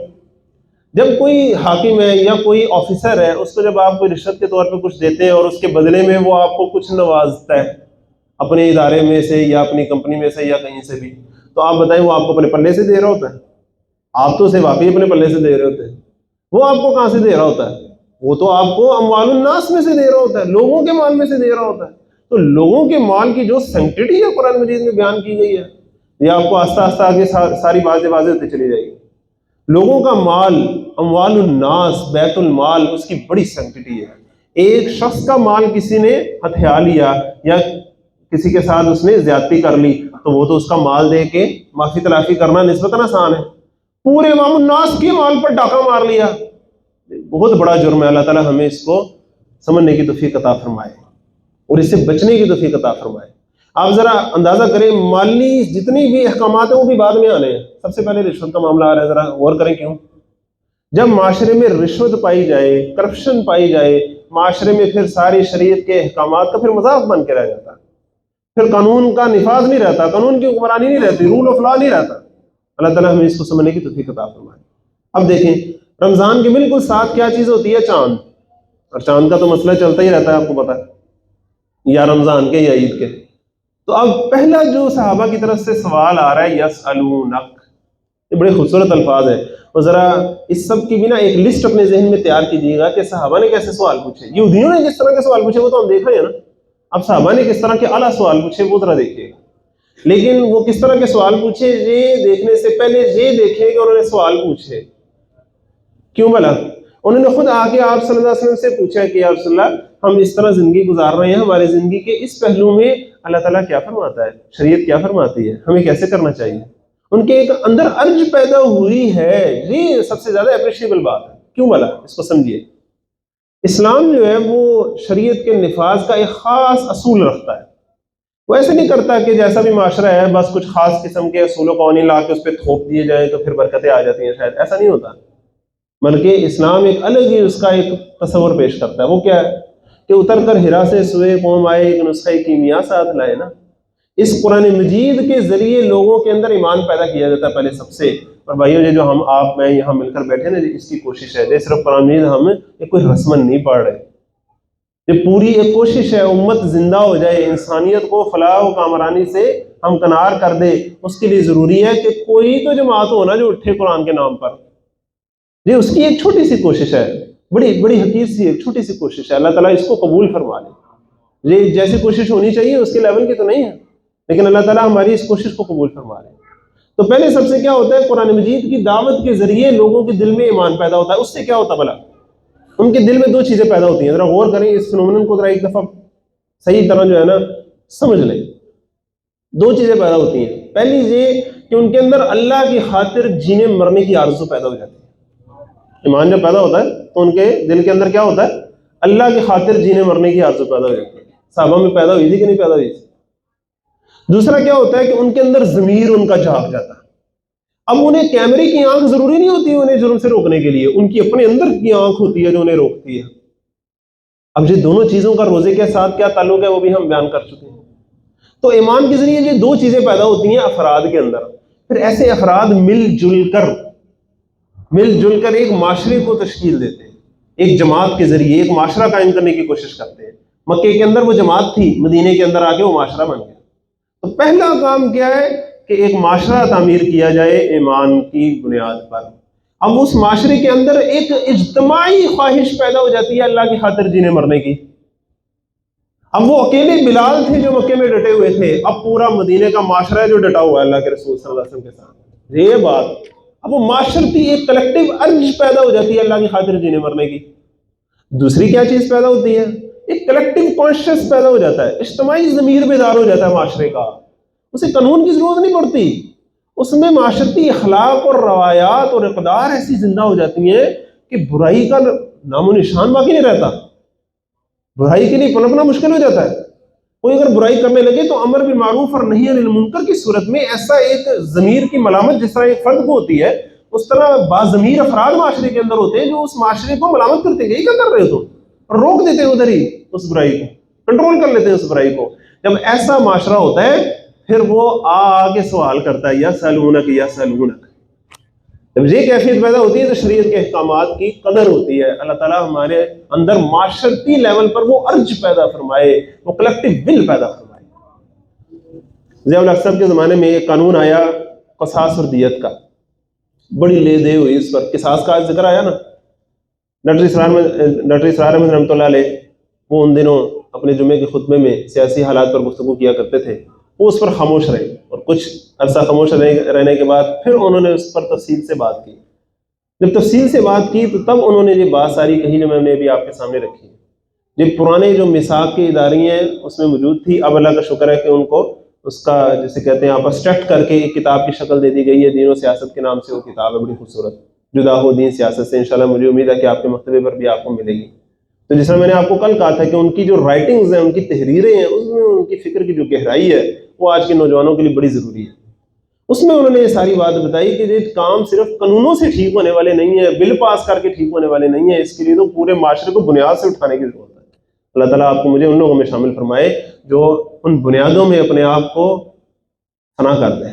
جب کوئی حاکم ہے یا کوئی آفیسر ہے، اس کو جب آپ کوئی رشوت کے طور پہ کچھ دیتے ہیں اور اس کے بدلے میں وہ آپ کو کچھ نوازتا ہے اپنے ادارے میں سے یا اپنی کمپنی میں سے یا کہیں سے بھی، تو آپ بتائیں وہ آپ کو اپنے پلے سے دے رہا ہوتا ہے؟ آپ تو اسے واقعی اپنے پلے سے دے رہے ہوتے ہیں، وہ آپ کو کہاں سے دے رہا ہوتا ہے؟ وہ تو آپ کو اموال الناس میں سے دے رہا ہوتا ہے، لوگوں کے مال میں سے دے رہا ہوتا ہے۔ تو لوگوں کے مال کی جو سینکٹیٹی ہے قرآن مجید میں بیان کی گئی ہے، یہ آپ کو آہستہ آہستہ آگے ساری باتیں واضح ہوتی چلی جائے گی۔ لوگوں کا مال، اموال الناس، بیت المال، اس کی بڑی سینکٹیٹی ہے۔ ایک شخص کا مال کسی نے ہتھیا لیا یا کسی کے ساتھ اس نے زیادتی کر لی تو وہ تو اس کا مال دے کے معافی تلافی کرنا نسبتاً آسان ہے۔ پورے عوام الناس کے مال پر ڈاکہ مار لیا، بہت بڑا جرم ہے۔ اللہ تعالیٰ ہمیں اس کو سمجھنے کی توفیق عطا فرمائے اور اس سے بچنے کی توفیق عطا فرمائے۔ آپ ذرا اندازہ کریں مالی جتنی بھی احکامات ہیں وہ بھی بعد میں آنے ہیں، سب سے پہلے رشوت کا معاملہ آ رہا ہے۔ ذرا غور کریں کیوں؟ جب معاشرے میں رشوت پائی جائے، کرپشن پائی جائے، معاشرے میں پھر ساری شریعت کے احکامات کا پھر مذاق بن کے رہ جاتا ہے، پھر قانون کا نفاذ نہیں رہتا، قانون کی حکمرانی نہیں رہتی، رول آف لا نہیں رہتا۔ اللہ تعالیٰ ہمیں اس کو سمجھنے کی توفیق عطا فرمائے۔ اب دیکھیں رمضان کے بالکل ساتھ کیا چیز ہوتی ہے؟ چاند، اور چاند کا تو مسئلہ چلتا ہی رہتا ہے، آپ کو پتا ہے، یا رمضان کے یا عید کے۔ تو اب پہلا جو صحابہ کی طرف سے سوال آ رہا ہے یسألونک، یہ بڑے خوبصورت الفاظ ہیں، اور ذرا اس سب کی بھی نا ایک لسٹ اپنے ذہن میں تیار کیجیے گا کہ صحابہ نے کیسے سوال پوچھے، یہودیوں نے جس طرح کے سوال پوچھے وہ تو ہم دیکھ رہے ہیں نا، اب صحابہ نے کس طرح کے اعلیٰ سوال پوچھے وہ ذرا دیکھیے گا۔ لیکن وہ کس طرح کے سوال پوچھے یہ دیکھنے سے پہلے یہ دیکھیں کہ انہوں نے سوال پوچھے کیوں بھلا؟ انہوں نے خود آ کے آپ صلی اللہ علیہ وسلم سے پوچھا کہ یا رسول اللہ ہم اس طرح زندگی گزار رہے ہیں، ہمارے زندگی کے اس پہلو میں اللہ تعالیٰ کیا فرماتا ہے، شریعت کیا فرماتی ہے، ہمیں کیسے کرنا چاہیے؟ ان کے ایک اندر ارج پیدا ہوئی ہے، یہ سب سے زیادہ اپریشیبل بات ہے۔ کیوں بھلا؟ اس کو سمجھیے، اسلام جو ہے وہ شریعت کے نفاذ کا ایک خاص اصول رکھتا ہے، وہ ایسے نہیں کرتا کہ جیسا بھی معاشرہ ہے بس کچھ خاص قسم کے اصول و قوانین لا کے اس پہ تھوپ دیے جائیں تو پھر برکتیں آ جاتی ہیں، شاید ایسا نہیں ہوتا، بلکہ اسلام ایک الگ ہی اس کا ایک تصور پیش کرتا ہے۔ وہ کیا ہے کہ اتر کر ہرا سے سوئے قوم آئے، ایک نسخہ کیمیا ساتھ لائے نا۔ اس قرآن مجید کے ذریعے لوگوں کے اندر ایمان پیدا کیا جاتا ہے پہلے سب سے۔ اور بھائیوں یہ جو ہم آپ میں یہاں مل کر بیٹھے نا، اس کی کوشش ہے، یہ صرف قرآن مجید ہم کوئی رسمن نہیں پڑھ رہے، یہ پوری ایک کوشش ہے امت زندہ ہو جائے، انسانیت کو فلاح و کامرانی سے ہم کنار کر دے۔ اس کے لیے ضروری ہے کہ کوئی تو جماعت ہو نا جو اٹھے قرآن کے نام پر، یہ اس کی ایک چھوٹی سی کوشش ہے، بڑی بڑی حقیر سی ایک چھوٹی سی کوشش ہے۔ اللہ تعالیٰ اس کو قبول فرما لے، یہ جیسی کوشش ہونی چاہیے اس کے لیول کی تو نہیں ہے، لیکن اللہ تعالیٰ ہماری اس کوشش کو قبول فرما لے۔ تو پہلے سب سے کیا ہوتا ہے؟ قرآن مجید کی دعوت کے ذریعے لوگوں کے دل میں ایمان پیدا ہوتا ہے۔ اس سے کیا ہوتا ہے بھلا؟ ان کے دل میں دو چیزیں پیدا ہوتی ہیں، ذرا غور کریں اس فنومنن کو، ذرا ایک دفعہ صحیح طرح جو ہے نا سمجھ لیں۔ دو چیزیں پیدا ہوتی ہیں، پہلی یہ کہ ان کے اندر اللہ کی خاطر جینے مرنے کی آرزو پیدا ہو جاتی ہے۔ ایمان جب پیدا ہوتا ہے تو ان کے دل کے اندر کیا ہوتا ہے؟ اللہ کی خاطر جینے مرنے کی آرزو پیدا ہو جاتی ہے۔ صحابہ میں پیدا ہوئی تھی کہ نہیں پیدا ہوئی تھی؟ دوسرا کیا ہوتا ہے کہ ان کے اندر ضمیر ان کا جاگ جاتا ہے۔ اب انہیں کیمرے کی آنکھ ضروری نہیں ہوتی انہیں جرم سے روکنے کے لیے، ان کی اپنے اندر کی آنکھ ہوتی ہے جو انہیں روکتی ہے۔ اب یہ دونوں چیزوں کا روزے کے ساتھ کیا تعلق ہے وہ بھی ہم بیان کر چکے ہیں۔ تو ایمان کے ذریعے یہ دو چیزیں پیدا ہوتی ہیں افراد کے اندر، پھر ایسے افراد مل جل کر ایک معاشرے کو تشکیل دیتے ہیں، ایک جماعت کے ذریعے ایک معاشرہ قائم کرنے کی کوشش کرتے ہیں۔ مکے کے اندر وہ جماعت تھی، مدینے کے اندر آ کے وہ معاشرہ بن گیا۔ تو پہلا کام کیا ہے کہ ایک معاشرہ تعمیر کیا جائے ایمان کی بنیاد پر۔ اب اس معاشرے کے اندر ایک اجتماعی خواہش پیدا ہو جاتی ہے اللہ کی خاطر جینے مرنے کی۔ اب وہ اکیلے بلال تھے جو مکے میں ڈٹے ہوئے تھے، اب پورا مدینے کا معاشرہ ہے جو ڈٹا ہوا ہے اللہ کے رسول صلی اللہ علیہ وسلم کے ساتھ، یہ بات اب وہ معاشرتی ایک کلیکٹیو ارج پیدا ہو جاتی ہے اللہ کی خاطر جینے مرنے کی۔ دوسری کیا چیز پیدا ہوتی ہے؟ ایک کلیکٹیو کانشیس پیدا ہو جاتا ہے، اجتماعی ضمیر بیدار ہو جاتا ہے معاشرے کا، اسے قانون کی ضرورت نہیں پڑتی، اس میں معاشرتی اخلاق اور روایات اور اقدار ایسی زندہ ہو جاتی ہیں کہ برائی کا نام و نشان باقی نہیں رہتا، برائی کے لیے پنپنا مشکل ہو جاتا ہے۔ کوئی اگر برائی کرنے لگے تو امر بالمعروف اور نہی عن المنکر کی صورت میں ایسا ایک ضمیر کی ملامت جس طرح ایک فرد کو ہوتی ہے، اس طرح باضمیر افراد معاشرے کے اندر ہوتے ہیں جو اس معاشرے کو ملامت کرتے ہیں، یہ کیا کر رہے ہو تم، اور روک دیتے ہیں ادھر ہی اس برائی کو، کنٹرول کر لیتے ہیں اس برائی کو۔ جب ایسا معاشرہ ہوتا ہے پھر وہ آ کے سوال کرتا ہے یسألونک یسألونک۔ جب یہ کیفیت پیدا ہوتی ہے تو شریعت کے احکامات کی قدر ہوتی ہے۔ اللہ تعالیٰ ہمارے اندر معاشرتی لیول پر وہ ارج پیدا فرمائے، وہ کلیکٹیو ول پیدا فرمائے۔ ضیاء الحق صاحب کے زمانے میں ایک قانون آیا قصاص اور دیت کا، بڑی لے دے ہوئی اس پر، قصاص کا ذکر آیا نا، ڈاکٹر اسرار احمد رحمۃ اللہ علیہ وہ ان دنوں اپنے جمعے کے خطبے میں سیاسی حالات پر گفتگو کیا کرتے تھے، وہ اس پر خاموش رہے، اور کچھ عرصہ خاموش رہنے کے بعد پھر انہوں نے اس پر تفصیل سے بات کی۔ جب تفصیل سے بات کی تو تب انہوں نے یہ بات ساری کہی جو میں نے ابھی آپ کے سامنے رکھی ہے۔ یہ پرانے جو میثاق کی اداریاں ہیں اس میں موجود تھی، اب اللہ کا شکر ہے کہ ان کو اس کا جسے کہتے ہیں ابسٹریکٹ کر کے ایک کتاب کی شکل دے دی گئی ہے، دین و سیاست کے نام سے وہ کتاب ہے، بڑی خوبصورت، جدا ہو دین سیاست سے۔ انشاءاللہ مجھے امید ہے کہ آپ کے مکتبے پر بھی آپ کو ملے گی۔ تو جس طرح میں نے آپ کو کل کہا تھا کہ ان کی جو رائٹنگز ہیں، ان کی تحریریں ہیں، اس میں ان کی فکر کی جو گہرائی ہے وہ آج کے نوجوانوں کے لیے بڑی ضروری ہے۔ اس میں انہوں نے یہ ساری بات بتائی کہ یہ کام صرف قانونوں سے ٹھیک ہونے والے نہیں ہیں، بل پاس کر کے ٹھیک ہونے والے نہیں ہیں، اس کے لیے تو پورے معاشرے کو بنیاد سے اٹھانے کی ضرورت ہے۔ اللہ تعالیٰ آپ کو مجھے ان لوگوں میں شامل فرمائے جو ان بنیادوں میں اپنے آپ کو فنا کر دیں۔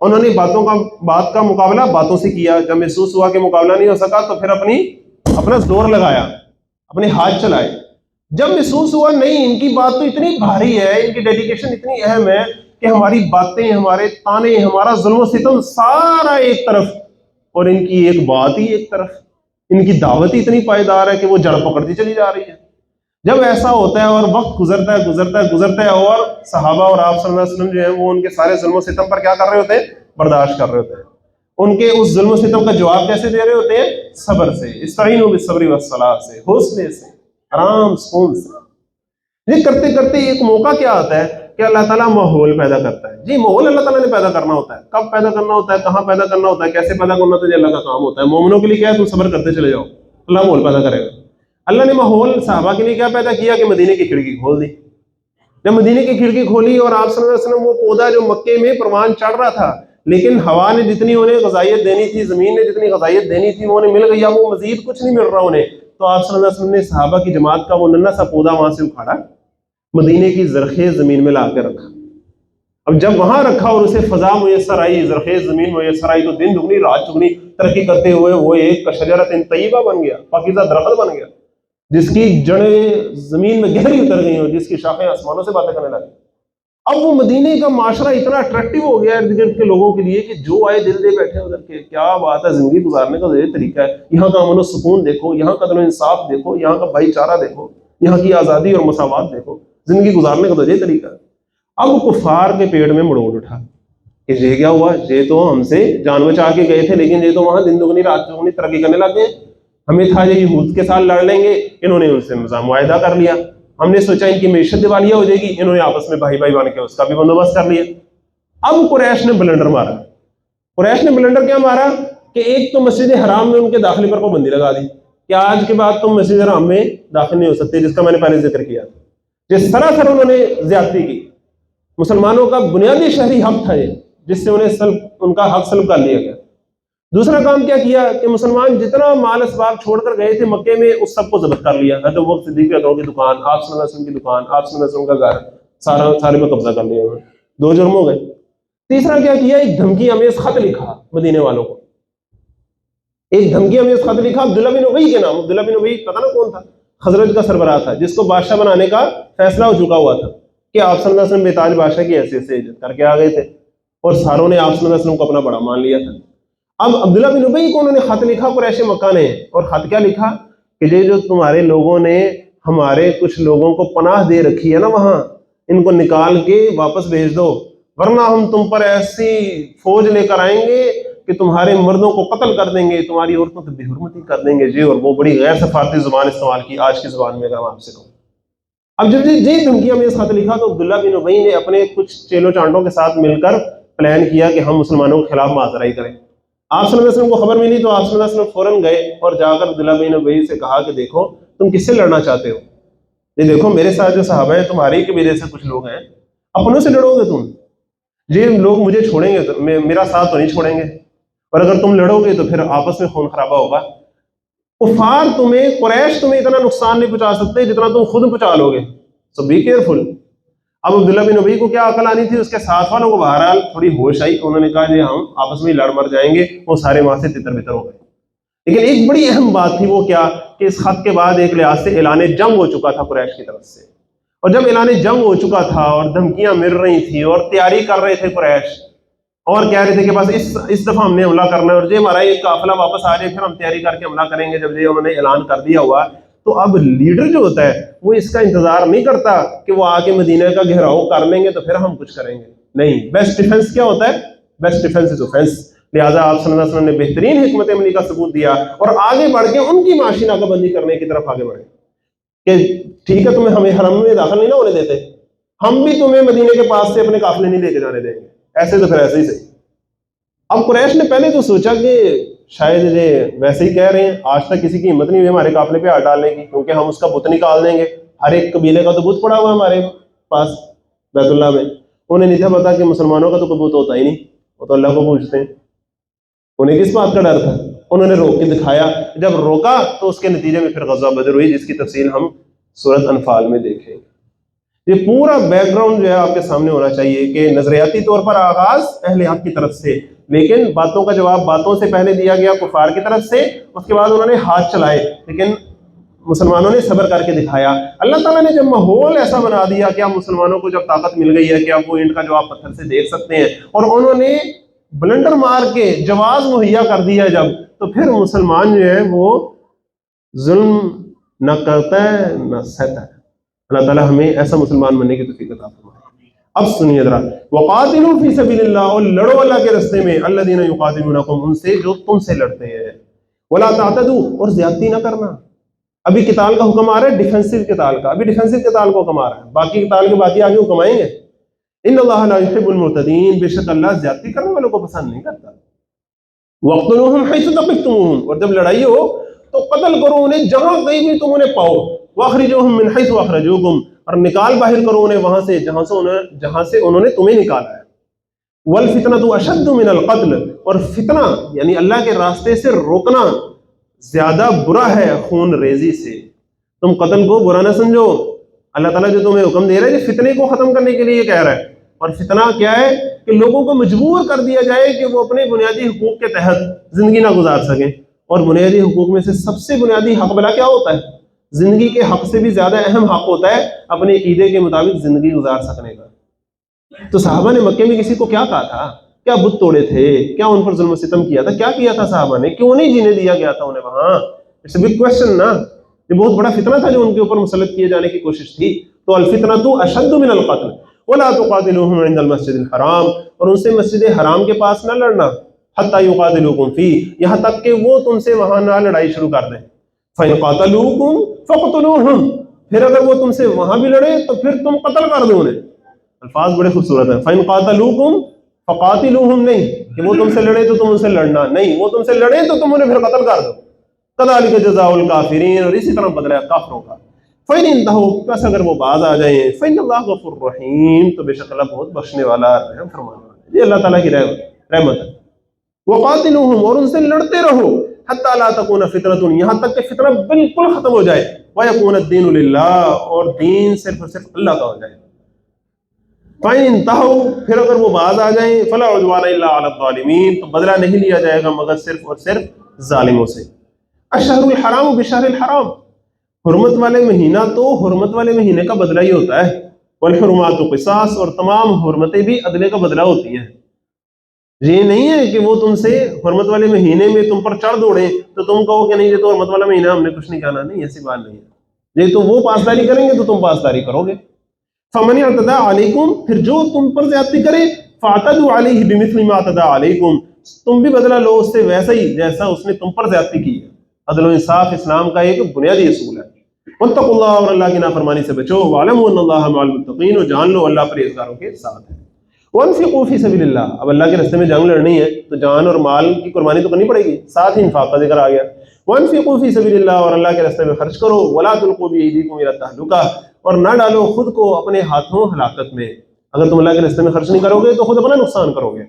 انہوں نے بات کا مقابلہ باتوں سے کیا. جب محسوس ہوا کہ مقابلہ نہیں ہو سکا تو پھر اپنا زور لگایا, اپنے ہاتھ چلائے. جب محسوس ہوا نہیں ان کی بات تو اتنی بھاری ہے, ان کی ڈیڈیکیشن اتنی اہم ہے کہ ہماری باتیں, ہمارے تانے, ہمارا ظلم و ستم سارا ایک طرف اور ان کی ایک بات ہی ایک طرف, ان کی دعوت ہی اتنی پائیدار ہے کہ وہ جڑ پکڑتی چلی جا رہی ہے. جب ایسا ہوتا ہے اور وقت گزرتا ہے اور صحابہ اور آپ صلی اللہ علیہ وسلم جو ہیں وہ ان کے سارے ظلم و ستم پر کیا کر رہے ہوتے ہیں؟ برداشت کر رہے ہوتے ہیں. ان کے اس ظلم و ستم کا جواب کیسے دے رہے ہوتے ہیں؟ صبر سے. استعینوا بالصبر والصلاۃ سے, حوصلے سے, آرام سکون سے. یہ کرتے کرتے ایک موقع کیا آتا ہے کہ اللہ تعالیٰ ماحول پیدا کرتا ہے. جی ماحول اللہ تعالیٰ نے پیدا کرنا ہوتا ہے. کب پیدا کرنا ہوتا ہے, کہاں پیدا کرنا ہوتا ہے, کیسے پیدا کرنا ہوتا ہے, یہ اللہ کا کام ہوتا ہے. مومنوں کے لیے کیا ہے, تم صبر کرتے چلے جاؤ, اللہ ماحول پیدا کرے گا. اللہ نے ماحول صحابہ کے لیے کیا پیدا کیا کہ مدینے کی کھڑکی کھول دی. جب مدینے کی کھڑکی کھولی اور آپ صلی اللہ علیہ وسلم وہ پودا جو مکے میں پروان چڑھ رہا تھا, لیکن ہوا نے جتنی انہیں غذائیت دینی تھی, زمین نے جتنی غذائیت دینی تھی وہ انہیں مل گئی, اب وہ مزید کچھ نہیں مل رہا انہیں. تو آپ صلی اللہ علیہ وسلم نے صحابہ کی جماعت کا وہ ننھا سا پودا وہاں سے اکھاڑا, مدینے کی زرخیز زمین میں لا کے رکھا. اب جب وہاں رکھا اور اسے فضا میسر آئی, زرخیز زمین میسر آئی, تو دن دگنی رات چگنی ترقی کرتے ہوئے وہ ایک شجرۃ طیبہ بن گیا, پاکیزہ درخت بن گیا, جس کی جڑیں زمین میں گہری اتر گئی اور جس کی شاخیں آسمانوں سے باتیں کرنے لگی. اب وہ مدینے کا معاشرہ اتنا اٹریکٹیو ہو گیا ارد گرد کے لوگوں کے لیے کہ جو آئے دل دے بیٹھے ادھر کے. کیا بات ہے, زندگی گزارنے کا یہ طریقہ ہے, یہاں کا امن و سکون دیکھو, یہاں کا عدل و انصاف دیکھو, یہاں کا بھائی چارہ دیکھو, یہاں کی آزادی اور مساوات دیکھو, زندگی گزارنے کا تو یہ طریقہ ہے. اب کفار کے پیٹ میں مڑوڑ اٹھا کہ یہ کیا ہوا, یہ تو ہم سے جان بچا کے گئے تھے, لیکن یہ تو وہاں دن دگنی رات دگنی ترقی کرنے لگ گئے. ہمیں تھا یہ یہود کے ساتھ لڑ لیں گے, انہوں نے ان سے معاہدہ کر لیا. ہم نے سوچا ان کی معیشت دیوالیہ ہو جائے گی, انہوں نے آپس میں بھائی بھائی بن کے اس کا بھی بندوبست کر لیا. اب قریش نے بلنڈر مارا. قریش نے بلنڈر کیا مارا کہ ایک تو مسجد حرام میں ان کے داخلے پر پابندی لگا دی کہ آج کے بعد تم مسجد حرام میں داخل نہیں ہو سکتے, جس کا میں نے پہلے ذکر کیا. جس سراسر انہوں نے زیادتی کی, مسلمانوں کا بنیادی شہری حق تھا یہ, جس سے ان کا حق سلب کر لیا گیا. دوسرا کام کیا کیا کہ مسلمان جتنا مال اسباب چھوڑ کر گئے تھے مکے میں, اس سب کو ضبط کر لیا. حضرت ابوبکر صدیق کی دکان, آپ صلی اللہ علیہ وسلم کی دکان, آپ صلی اللہ علیہ وسلم کا گھر, سارے پہ قبضہ کر لیا انہوں نے. 2 جرم ہو گئے. تیسرا کیا کیا, ایک دھمکی امیز خط لکھا مدینے والوں کو. ایک دھمکی امیز خط لکھا عبداللہ بن ابی کے نام. عبداللہ بن ابی پتہ نا کون تھا, خزرج کا سربراہ تھا, جس کو بادشاہ بنانے کا فیصلہ ہو چکا ہوا تھا کہ آپ صلی اللہ علیہ وسلم بے تاج بادشاہ کی حیثیت سے عزت کر کے آ گئے تھے اور ساروں نے آپ صلی اللہ علیہ وسلم کو اپنا بڑا مان لیا تھا. اب عبداللہ بن ابی کو انہوں نے خط لکھا قریش مکہ نے, اور خط کیا لکھا کہ یہ جو تمہارے لوگوں نے ہمارے کچھ لوگوں کو پناہ دے رکھی ہے نا وہاں, ان کو نکال کے واپس بھیج دو, ورنہ ہم تم پر ایسی فوج لے کر آئیں گے کہ تمہارے مردوں کو قتل کر دیں گے, تمہاری عورتوں کو بے حرمتی کر دیں گے. جی, اور وہ بڑی غیر سفارتی زبان استعمال کی آج کی زبان میں اگر میں آپ سے کہوں. اب جب یہ دھمکیاں میں خط لکھا تو عبداللہ بن ابی نے اپنے کچھ چیلو چانٹوں کے ساتھ مل کر پلان کیا کہ ہم مسلمانوں کے خلاف محاصرہ کریں. آپ صلی اللہ علیہ وسلم کو خبر ملی تو آپ صلی اللہ علیہ وسلم فوراً گئے اور جا کر عبداللہ بن ابی سے کہا کہ دیکھو تم کس سے لڑنا چاہتے ہو, یہ دیکھو میرے ساتھ جو صحابہ ہیں تمہارے ہی قبیلے سے کچھ لوگ ہیں, اپنوں سے لڑو گے تم, یہ لوگ مجھے چھوڑیں گے تو میرا ساتھ تو نہیں چھوڑیں گے, اور اگر تم لڑو گے تو پھر آپس میں خون خرابہ ہوگا. کفار تمہیں, قریش تمہیں اتنا نقصان نہیں پہنچا سکتے جتنا تم خود پہنچا لو گے, سو بی کیئرفل. اب عبداللہ بن ابی کو کیا عقل آنی تھی, اس کے ساتھ والوں کو بہرحال تھوڑی ہوش آئی, انہوں نے کہا جی ہم آپس میں لڑ مر جائیں گے, وہ سارے وہاں سے تتر بتر ہو گئے. لیکن ایک بڑی اہم بات تھی, وہ کیا کہ اس خط کے بعد ایک لحاظ سے اعلان جنگ ہو چکا تھا قریش کی طرف سے, اور جب اعلان جنگ ہو چکا تھا اور دھمکیاں مل رہی تھیں اور تیاری کر رہے تھے قریش, اور کہہ رہے تھے کہ بس اس دفعہ ہم نے حملہ کرنا ہے, اور جی ہمارا یہ قافلہ واپس آ جائے پھر ہم تیاری کر کے حملہ کریں گے. جب یہ انہوں نے اعلان کر دیا ہوا تو اب لیڈر جو ہوتا ہے وہ اس کا انتظار نہیں کرتا کہ وہ آ کے مدینہ کا گھیراؤ کر لیں گے تو پھر ہم کچھ کریں گے. نہیں, بیسٹ ڈیفنس کیا ہوتا ہے, بیسٹ ڈیفنس از اوفینس. لہٰذا آپ صلی اللہ علیہ وسلم نے بہترین حکمت عملی کا ثبوت دیا اور آگے بڑھ کے ان کی معاشی ناکہ بندی کرنے کی طرف آگے بڑھے کہ ٹھیک ہے تمہیں ہمیں حرم میں داخل نہیں نہ ہونے دیتے, ہم بھی تمہیں مدینے کے پاس سے اپنے قافلے نہیں لے کے جانے دیں گے, ایسے تو پھر ایسے ہی صحیح. اب قریش نے پہلے تو سوچا کہ شاید یہ ویسے ہی کہہ رہے ہیں, آج تک کسی کی ہمت نہیں ہوئی ہمارے قافلے پہ ہاتھ ڈالنے کی, کیونکہ ہم اس کا بت نکال دیں گے. ہر ایک قبیلے کا تو بت پڑا ہوا ہے ہمارے پاس بیت اللہ میں. انہیں نہیں تھا پتا کہ مسلمانوں کا تو کوئی بت ہوتا ہی نہیں, وہ تو اللہ کو پوچھتے ہیں. انہیں کس بات کا ڈر تھا, انہوں نے روک کے دکھایا. جب روکا تو اس کے نتیجے میں پھر غزوہ بدر ہوئی, جس کی تفصیل ہم سورۃ انفال میں دیکھیں گے. یہ پورا بیک گراؤنڈ جو ہے آپ کے سامنے ہونا چاہیے کہ نظریاتی طور پر آغاز اہل حق کی طرف سے، لیکن باتوں کا جواب باتوں سے پہلے دیا گیا کفار کی طرف سے، اس کے بعد انہوں نے ہاتھ چلائے، لیکن مسلمانوں نے صبر کر کے دکھایا۔ اللہ تعالیٰ نے جب ماحول ایسا بنا دیا کہ اب مسلمانوں کو جب طاقت مل گئی ہے کہ اب وہ اینٹ کا جواب پتھر سے دیکھ سکتے ہیں، اور انہوں نے بلنڈر مار کے جواز مہیا کر دیا جب، تو پھر مسلمان جو ہے وہ ظلم نہ کرتا ہے نہ سہتا ہے۔ اللہ تعالیٰ ہمیں ایسا مسلمان بننے کی توفیق عطا فرمائے۔ اب سنیے ذرا، وقاتلوا فی سبیل اللہ، اور لڑو اللہ کے راستے میں، الذین یقاتلونکم، ان سے جو تم سے لڑتے ہیں، ولا تعتدوا، اور زیادتی نہ کرنا۔ ابھی قتال کا حکم آ رہا ہے ڈیفینسو قتال کا، ابھی ڈیفینسو قتال کا حکم آ رہا ہے، باقی قتال کے باقی آگے حکم آئیں گے۔ ان اللہ لا یحب المعتدین، بے شک اللہ زیادتی کرنے والوں کو پسند نہیں کرتا۔ وقتلوہم حیث ثقفتموہم، اور جب لڑائی ہو تو قتل کرو انہیں جہاں کہیں بھی تم انہیں پاؤ، واخرجوہم من حیث اخرجوکم، اور نکال باہر کرو انہیں وہاں سے جہاں سے انہوں نے تمہیں نکالا ہے۔ والفتنۃ اشد من القتل، اور فتنہ یعنی اللہ کے راستے سے روکنا زیادہ برا ہے خون ریزی سے۔ تم قتل کو برا نہ سمجھو، اللہ تعالیٰ جو تمہیں حکم دے رہا ہے کہ فتنے کو ختم کرنے کے لیے کہہ رہا ہے، اور فتنہ کیا ہے کہ لوگوں کو مجبور کر دیا جائے کہ وہ اپنے بنیادی حقوق کے تحت زندگی نہ گزار سکیں۔ اور بنیادی حقوق میں سے سب سے بنیادی حق بلا کیا ہوتا ہے؟ زندگی کے حق سے بھی زیادہ اہم حق ہوتا ہے اپنے عقیدے کے مطابق زندگی گزار سکنے کا۔ تو صحابہ نے مکے میں کسی کو کیا کہا تھا؟ کیا بت توڑے تھے؟ کیا ان پر ظلم و ستم کیا تھا؟ کیا کیا تھا صحابہ نے؟ کیوں نہیں جینے دیا گیا تھا انہیں وہاں؟ اٹس اے بگ کوسچن نا، یہ بہت بڑا فتنہ تھا جو ان کے اوپر مسلط کیے جانے کی کوشش تھی۔ تو الفتنۃ اشد من القتل ولا تقاتلوہم عند المسجد الحرام، اور ان سے مسجد حرام کے پاس نہ لڑنا، حتی یقاتلوکم فیہ، یہاں تک کہ وہ تم سے وہاں نہ لڑائی شروع کر دیں۔ فَإِن قَاتَلُوكُمْ فَاقْتُلُوهُمْ، پھر اگر وہ تم سے وہاں بھی لڑے تو پھر تم قتل کر دو انہیں۔ الفاظ بڑے خوبصورت ہیں، فَإِن قَاتَلُوكُمْ فَقَاتِلُوهُمْ، نہیں کہ وہ تم سے لڑے تو تم ان سے لڑنا، نہیں وہ تم سے لڑے تو تم انہیں پھر قتل کر دو۔ كَذَلِكَ جَزَاءُ الْكَافِرِينَ، اور اسی طرح بدلہ ہے کافروں کا۔ فَإِنِ انتهوا، بس اگر وہ باز آ جائیں، فَإِنَّ اللَّهَ غَفُورٌ رَحِيمٌ، تو بے شک اللہ بہت بخشنے والا رحم فرمانے والا ہے۔ یہ اللہ تعالیٰ کی رحمت ہے۔ وقاتلوہم، اور ان سے لڑتے رہو، حتی لا تکون فتنۃ، یہاں تک کہ فتنہ بالکل ختم ہو جائے، ویکون الدین للہ، اور دین صرف اور صرف اللہ کا ہو جائے۔ فَإِنِ انتہوا، پھر اگر وہ باز آ جائیں، فلا عدوان الا علی الظالمین، تو بدلہ نہیں لیا جائے گا مگر صرف اور صرف ظالموں سے۔ الشہر الحرام بشہر الحرام، حرمت والے مہینہ تو حرمت والے مہینے کا بدلہ ہی ہوتا ہے۔ والحرمات قصاص، اور تمام حرمتیں بھی عدلے کا بدلہ ہوتی ہیں۔ یہ نہیں ہے کہ وہ تم سے حرمت والے مہینے میں تم پر چڑھ دوڑیں تو تم کہو کہ نہیں یہ تو حرمت والا مہینہ، ہم نے کچھ نہیں کہنا، نہیں ایسی بات نہیں ہے۔ یہ تو وہ پاسداری کریں گے تو تم پاسداری کرو گے۔ فمن اعتدى علیکم، پھر جو تم پر زیادتی کرے، فاعتدوا علیہ بمثل ما اعتدى علیکم، تم بھی بدلہ لو اس سے ویسا ہی جیسا اس نے تم پر زیادتی کی ہے۔ عدل و انصاف اسلام کا ایک بنیادی اصول ہے۔ واتقوا اللہ، اور اللہ کی نافرمانی سے بچو، واعلموا ان اللہ مع المتقین، اور جان لو اللہ پرہیزگاروں کے ساتھ ہے۔ وانفقوا فی سبیل اللہ، اب اللہ کے راستے میں جنگ لڑنی ہے تو جان اور مال کی قربانی تو کرنی پڑے گی، ساتھ ہی انفاق کا ذکر آ گیا۔ وانفقوا فی سبیل اللہ، اور اللہ کے راستے میں خرچ کرو، ولا تلقوا بایدیکم الی التہلکہ، اور نہ ڈالو خود کو اپنے ہاتھوں ہلاکت میں۔ اگر تم اللہ کے راستے میں خرچ نہیں کرو گے تو خود اپنا نقصان کرو گے۔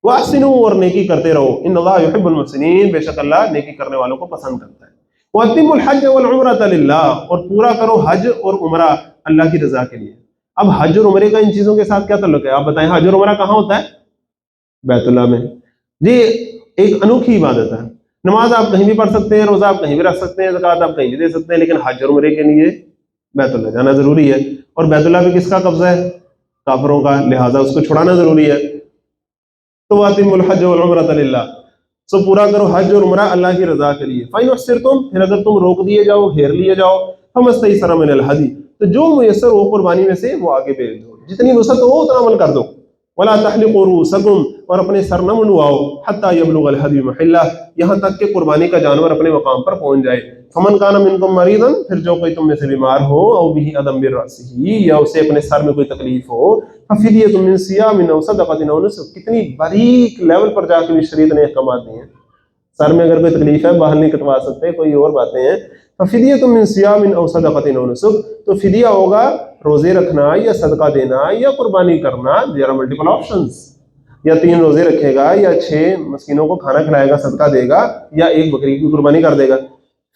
واحسنوا، اور نیکی کرتے رہو، ان اللہ یحب المحسنین، بے شک اللہ نیکی کرنے والوں کو پسند کرتا ہے۔ واتموا الحج والعمرۃ للہ، اور پورا کرو حج اور عمرہ اللہ کی رضا کے لیے۔ اب حج اور عمرے کا ان چیزوں کے ساتھ کیا تعلق ہے؟ آپ بتائیں، حج اور عمرہ کہاں ہوتا ہے؟ بیت اللہ میں۔ یہ ایک انوکھی عبادت ہے۔ نماز آپ کہیں بھی پڑھ سکتے ہیں، روزہ آپ کہیں بھی رکھ سکتے ہیں، زکوٰۃ آپ کہیں بھی دے سکتے ہیں، لیکن حج اور عمرے کے لیے بیت اللہ جانا ضروری ہے۔ اور بیت اللہ پہ کس کا قبضہ ہے؟ کافروں کا، لہٰذا اس کو چھڑانا ضروری ہے۔ تو واتموا الحج والعمرۃ للہ، سو پورا کرو حج اور عمرہ اللہ کی رضا کے لیے۔ فَإِنْ أُحْصِرْتُمْ، پھر اگر تم روک دیے جاؤ، گھیر لیے جاؤ، فَمَا اسْتَيْسَرَ مِنَ الْهَدْيِ، تو جو میسر ہو قربانی میں سے وہ آگے بھیج دو، جتنی وسعت ہو اتنا عمل کر دو۔ وَلَا تَحْلِقُوا رُؤُوسَكُمْ، اور اپنے سر نہ منڈواؤ، حَتَّى يَبْلُغَ الْهَدْيُ مَحِلَّهُ، یہاں تک کہ قربانی کا جانور اپنے مقام پر پہنچ جائے۔ فَمَنْ كَانَ مِنْكُمْ مَرِيضًا، پھر جو کوئی تم میں سے بیمار ہو، أَوْ بِهِ أَذًى مِنْ رَأْسِهِ، یا اسے اپنے سر میں کوئی تکلیف ہو، فَفِدْيَةٌ مِنْ صِيَامٍ أَوْ صَدَقَةٍ أَوْ نُسُكٍ، کتنی باریک لیول پر جا کے بھی شریعت نے احکامات دیے ہیں۔ سر میں اگر کوئی تکلیف ہے، باہر نہیں کٹوا سکتے، کوئی اور باتیں ہیں، فَفِدْيَةٌ مِنْ صِيَامٍ أَوْ صَدَقَةٍ أَوْ نُسُكٍ، تو فدیہ ہوگا روزے رکھنا یا صدقہ دینا یا قربانی کرنا۔ دیر آر ملٹیپل آپشنز، یا 3 روزے رکھے گا، یا 6 مسکینوں کو کھانا کھلائے گا، صدقہ دے گا، یا 1 بکری کی قربانی کر دے گا۔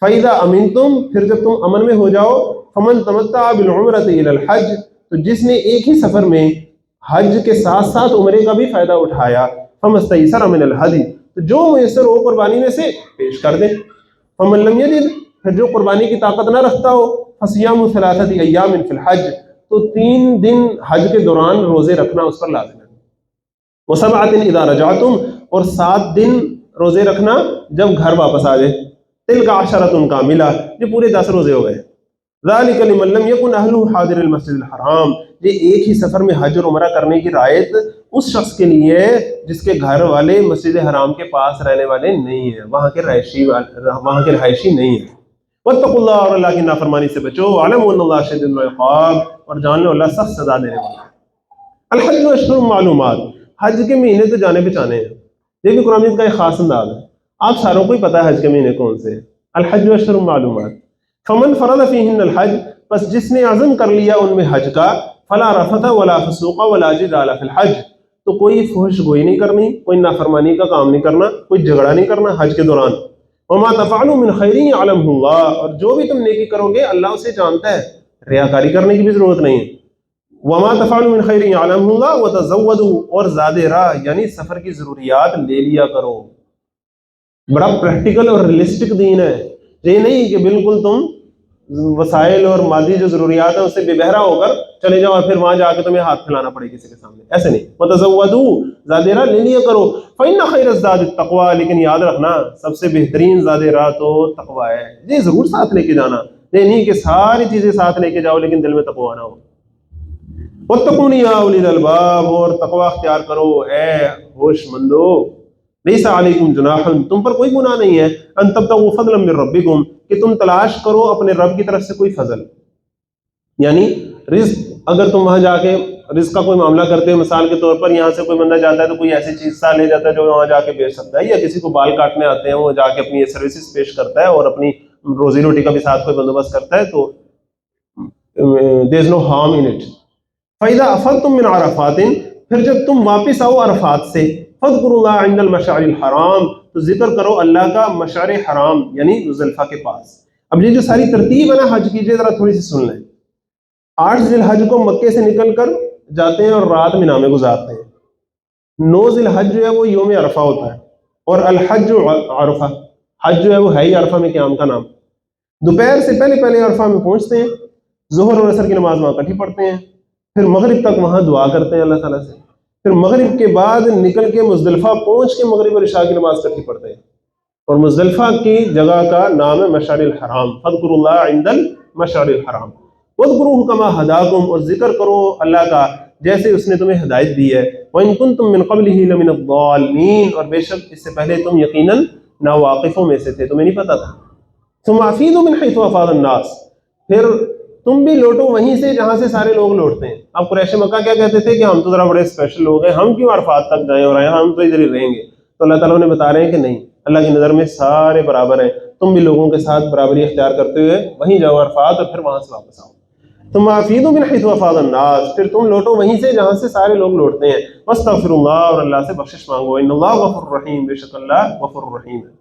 فَإِذَا أَمِنْتُمْ، پھر جب تم امن میں ہو جاؤ، فَمَنْ تَمَتَّعَ بِالْعُمْرَةِ إِلَى الْحَجِّ، تو جس نے ایک ہی سفر میں حج کے ساتھ ساتھ عمرے کا بھی فائدہ اٹھایا فمستیسر من الہدی، تو جو میسر ہو قربانی میں سے پیش کر دیں. فمن لم یجد، پھر جو قربانی کی طاقت نہ رکھتا ہو فصیام ثلاثۃ ایام فی الحج، تو 3 دن حج کے دوران روزے رکھنا اس پر لازم ہے. وسبعۃ اذا رجعتم، اور 7 دن روزے رکھنا جب گھر واپس آ جائے. تلک عشرۃ کاملہ، یہ پورے 10 روزے ہو گئے. ذالک لمن لم یکن اہلہ حاضر المسجد الحرام، یہ ایک ہی سفر میں حج اور عمرہ کرنے کی رعایت اس شخص کے لیے ہے جس کے گھر والے مسجد حرام کے پاس رہنے والے نہیں ہیں، وہاں کے رہائشی نہیں ہیں. واتقوا اللہ، اور اللہ کی نافرمانی سے بچو. واعلموا ان اللہ شدید العقاب، اور جان لو اللہ سخت سزا دینے والا ہے. الحج اشہر معلومات، حج کے مہینے تو جانے پہچانے ہیں. یہ بھی قرآن کا ایک خاص انداز ہے، آپ ساروں کو ہی پتا ہے حج کے مہینے کون سے ہیں. الحج اشہر معلومات. فمن فرض فیہن الحج، پس جس نے عزم کر لیا ان میں حج کا، فلا رفث ولا فسوق ولا جدال فی الحج، تو کوئی فحش گوئی نہیں کرنی، کوئی نافرمانی کا کام نہیں کرنا، کوئی جھگڑا نہیں کرنا حج کے دوران. وما تفعلوا من خیر یعلمہ اللہ، اور جو بھی تم نیکی کرو گے اللہ اسے جانتا ہے، ریاکاری کرنے کی بھی ضرورت نہیں ہے. وما تفعلوا من خیر یعلمہ اللہ وتزودوا، اور زاد راہ یعنی سفر کی ضروریات لے لیا کرو. بڑا پریکٹیکل اور ریئلسٹک دین ہے. یہ نہیں کہ بالکل تم وسائل اور مادی جو ضروریات ہیں اس سے بے بہرا ہو کر چلے جاؤ اور پھر وہاں جا کے تمہیں ہاتھ پھیلانا پڑے کسی کے سامنے، ایسے نہیں. وتزودوا، زاد راہ لے لیا کرو. فإن خیر الزاد التقوی، لیکن یاد رکھنا سب سے بہترین زاد راہ تو تقوی ہے. یہ ضرور ساتھ لے کے جانا، یہ نہیں کہ ساری چیزیں ساتھ لے کے جاؤ لیکن دل میں تقوی نہ ہو. واتقون یا اولی الالباب، اور تقوی اختیار کرو اے ہوش مندو. لیس علیکم جناح، تم پر کوئی گناہ نہیں ہے. ان تبتغوا فضلا من ربکم، کہ تم تلاش کرو اپنے رب کی طرف سے کوئی فضل، یعنی رزق. اگر تم وہاں جا کے رزق کا کوئی معاملہ کرتے ہو، مثال کے طور پر یہاں سے کوئی بندہ جاتا ہے تو کوئی ایسی چیز سا لے جاتا ہے جو وہاں جا کے بیچ سکتا ہے، یا کسی کو بال کاٹنے آتے ہیں وہ جا کے اپنی یہ سروسز پیش کرتا ہے اور اپنی روزی روٹی کا بھی ساتھ کوئی بندوبست کرتا ہے، تو there is no harm in it. فَإِذَا أَفَضْتُم مِّنْ عَرَفَاتٍ، پھر جب تم واپس آؤ عرفات سے، فَاذْكُرُوا اللَّهَ عِندَ الْمَشْعَرِ الْحَرَامِ، تو ذکر کرو اللہ کا مشعر حرام یعنی ذوالحلیفہ کے پاس. اب یہ جو ساری ترتیب ہے نا حج کی، ذرا تھوڑی سی سن لیں. 8 ذی الحج کو مکے سے نکل کر جاتے ہیں اور رات مینا میں گزارتے ہیں. 9 ذی الحج جو ہے وہ یوم عرفہ ہوتا ہے، اور الحج عرفہ، حج جو ہے وہ ہے ہی عرفہ میں قیام کا نام. دوپہر سے پہلے عرفہ میں پہنچتے ہیں، ظہر اور عصر کی نماز وہاں کٹھی پڑھتے ہیں، پھر مغرب تک وہاں دعا کرتے ہیں اللہ تعالیٰ سے، پھر مغرب کے بعد نکل کے مزدلفہ پہنچ کے مغرب اور عشاء کی نماز کٹھی پڑھتے ہیں. اور مزدلفہ کی جگہ کا نام ہے مشعر الحرام. فاذکروا اللہ عند المشعر الحرام واذکروہ کما ہداکم، اور ذکر کرو اللہ کا جیسے اس نے تمہیں ہدایت دی ہے. وَإِن كُنتُم مِّن قَبْلِهِ لَمِنَ الضَّالِّينَ، اور بے شک اس سے پہلے تم یقیناً ناواقفوں میں سے تھے، تمہیں نہیں پتا تھا. ثم افیضوا من حیث افاض الناس، پھر تم بھی لوٹو وہیں سے جہاں سے سارے لوگ لوٹتے ہیں. اب قریش مکہ کیا کہتے تھے کہ ہم تو ذرا بڑے اسپیشل لوگ ہیں، ہم کیوں عرفات تک جائیں اور ہم تو ادھر ہی رہیں گے. تو اللہ تعالیٰ نے بتا رہے ہیں کہ نہیں، اللہ کی نظر میں سارے برابر ہیں، تم بھی لوگوں کے ساتھ برابری اختیار کرتے ہوئے وہیں جاؤ عرفات اور پھر وہاں سے واپس آؤ. تم افیضوا من حیث افاض الناس، پھر تم لوٹو وہیں سے جہاں سے سارے لوگ لوٹتے ہیں. واستغفروا اللہ، اور اللہ سے بخشش مانگو. ان اللہ غفور رحیم، بے شک اللہ غفور رحیم ہے.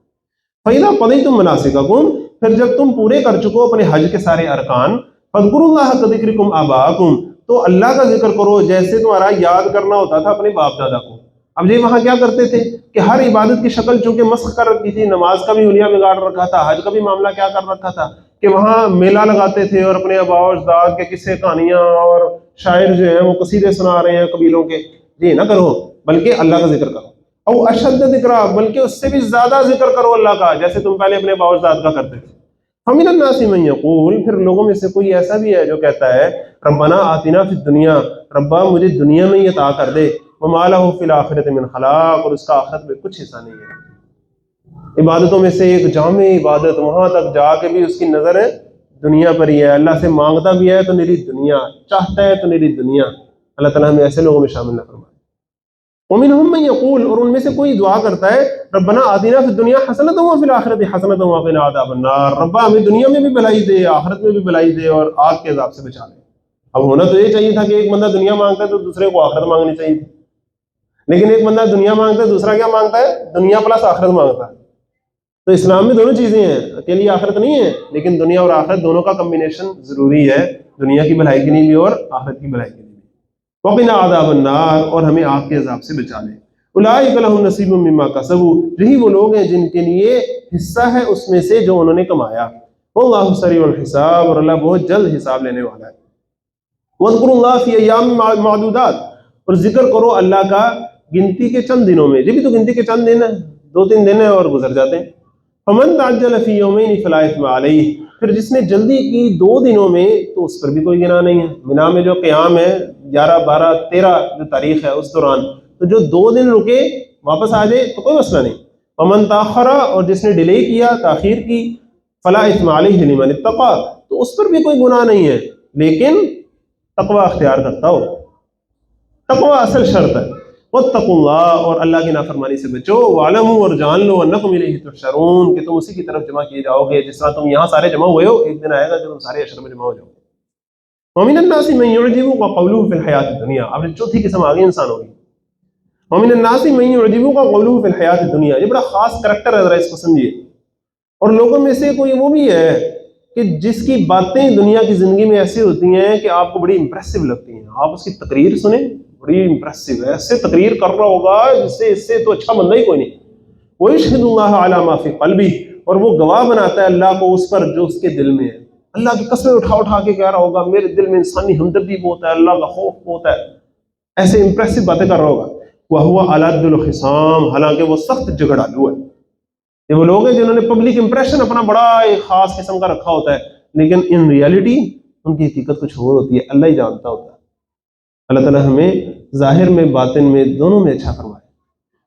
فَإِذَا قَضَيْتُم مَنَاسِكَكُمْ، پھر جب تم پورے کر چکو اپنے حج کے سارے ارکان، فَاذْكُرُوا اللَّهَ كَذِكْرِكُمْ آبَاءَكُمْ، تو اللہ کا ذکر کرو جیسے تمہارا یاد کرنا ہوتا تھا اپنے باپ دادا کو. اب یہ وہاں کیا کرتے تھے کہ ہر عبادت کی شکل چونکہ مسخ کر رکھی تھی، نماز کا بھی حلیہ بگاڑ رکھا تھا، حج کا بھی معاملہ کیا کر رکھا تھا کہ وہاں میلہ لگاتے تھے اور اپنے آباء و اجداد کے قصے کہانیاں اور شاعر جو ہیں وہ قصیدے سنا رہے ہیں قبیلوں کے. یہ نہ کرو، بلکہ اللہ کا ذکر کرو. او اشد ذکر، بلکہ اس سے بھی زیادہ ذکر کرو اللہ کا، جیسے تم پہلے اپنے آباء و اجداد کا کرتے تھے. فَمِنَ النَّاسِ مَن يَقُولُ، پھر لوگوں میں سے کوئی ایسا بھی ہے جو کہتا ہے ربنا آتنا فی الدنیا، ربا مجھے دنیا میں یہ عطا کر دے، وما لہ فی الآخرۃ من خلاق، اور اس کا آخرت میں کچھ حصہ نہیں ہے. عبادتوں میں سے ایک جامع عبادت، وہاں تک جا کے بھی اس کی نظر ہے دنیا پر ہی ہے، اللہ سے مانگتا بھی ہے تو میری دنیا، چاہتا ہے تو میری دنیا. اللہ تعالیٰ ہمیں ایسے لوگوں میں شامل نہ فرمائے. وَمِنْهُم مَّن يَقُولُ، اور ان میں سے کوئی دعا کرتا ہے ربنا آتنا فی الدنیا حسنۃ وفی الآخرۃ حسنۃ وقنا عذاب النار، ربا ہمیں دنیا میں بھی بھلائی دے، آخرت میں بھی بھلائی دے اور آگ کے عذاب سے بچا لے. اب ہونا تو یہ چاہیے تھا کہ ایک بندہ دنیا مانگتا ہے تو دوسرے کو آخرت مانگنی چاہیے تھی، لیکن ایک بندہ دنیا مانگتا ہے دوسرا کیا مانگتا ہے؟ دنیا پلس آخرت مانگتا ہے. تو اسلام میں دونوں چیزیں ہیں، اکیلی آخرت نہیں ہے، لیکن دنیا اور آخرت دونوں کا کمبینیشن ضروری ہے. دنیا کی بھلائی کے لیے بھی اور آخرت کی بھلائی کے لیے بھی۔ وقنا عذاب النار، اور ہمیں آگ کے عذاب سے بچا لے۔ اولئک لہم نصیب مما کسبوا، یہی وہ لوگ ہیں جن کے لیے حصہ ہے اس میں سے جو انہوں نے کمایا۔ واللہ سریع الحساب، اور اللہ بہت جلد حساب لینے والا ہے۔ وَاذْكُرُوا اللَّهَ فِي أَيَّامٍ مَعْدُودَاتٍ، اور ذکر کرو اللہ کا گنتی کے چند دنوں میں، یہ بھی تو گنتی کے چند دن ہیں، 2-3 دن ہیں اور گزر جاتے ہیں۔ فَمَن تَعَجَّلَ فِي يَوْمَيْنِ فَلَا إِثْمَ عَلَيْهِ، پھر جس نے جلدی کی 2 دنوں میں تو اس پر بھی کوئی گناہ نہیں ہے۔ منا میں جو قیام ہے 11، 12، 13 جو تاریخ ہے اس دوران، تو جو 2 دن رکے واپس آ جائے تو کوئی مسئلہ نہیں۔ وَمَن تَأَخَّرَ، اور جس نے ڈیلے کیا، تاخیر کی، فَلَا إِثْمَ عَلَيْهِ لِمَنِ اتَّقَى، تو اس پر بھی کوئی گناہ نہیں ہے لیکن تقوی اختیار کرتا ہو۔ تقوی اصل شرط ہے۔ واتقوا اللہ، اور اللہ کی نافرمانی سے بچو۔ وَاعْلَمُوا، اور جان لو، أَنَّكُمْ إِلَيْهِ تُحْشَرُونَ، کہ تم اسی کی طرف جمع کیے جاؤ گے، جس طرح تم یہاں سارے جمع ہوئے ہو، ایک دن آئے گا جب تم سارے حشر میں جمع ہو جاؤ گے۔ وَمِنَ النَّاسِ مَن يُعْجِبُكَ قَوْلُهُ فِي الْحَيَاةِ الدُّنْيَا، اب چوتھی قسم آ گئی انسانوں کی۔ وَمِنَ النَّاسِ مَن يُعْجِبُكَ قَوْلُهُ فِي الْحَيَاةِ الدُّنْيَا، یہ بڑا خاص کریکٹر ہے، ذرا اس کو سمجھیے۔ اور لوگوں میں سے کوئی وہ بھی ہے کہ جس کی باتیں دنیا کی زندگی میں ایسی ہوتی ہیں کہ آپ کو بڑی امپریسو لگتی ہیں، آپ اس کی تقریر سنیں بڑی امپریسو ہے، ایسے تقریر کر رہا ہوگا جس سے اس سے تو اچھا بندہ ہی کوئی نہیں۔ وَيَشْهِدُ اللَّهَ عَلَى مَا فِي قَلْبِهِ، اور وہ گواہ بناتا ہے اللہ کو اس پر جو اس کے دل میں ہے۔ اللہ کی قسمیں اٹھا کے کہہ رہا ہوگا میرے دل میں انسانی ہمدردی بہت ہے، اللہ کا خوف بہت ہے، ایسے امپریسو باتیں کر رہا ہوگا۔ وَهُوَ أَلَدُّ الْخِصَامِ، حالانکہ وہ سخت جھگڑالو ہے۔ یہ وہ لوگ ہیں جنہوں نے پبلک امپریشن اپنا بڑا ایک خاص قسم کا رکھا ہوتا ہے، لیکن ان ریالٹی ان کی حقیقت کچھ اور ہوتی ہے، اللہ ہی جانتا ہوتا ہے۔ اللہ تعالیٰ ہمیں ظاہر میں باطن میں دونوں میں اچھا فرمائے۔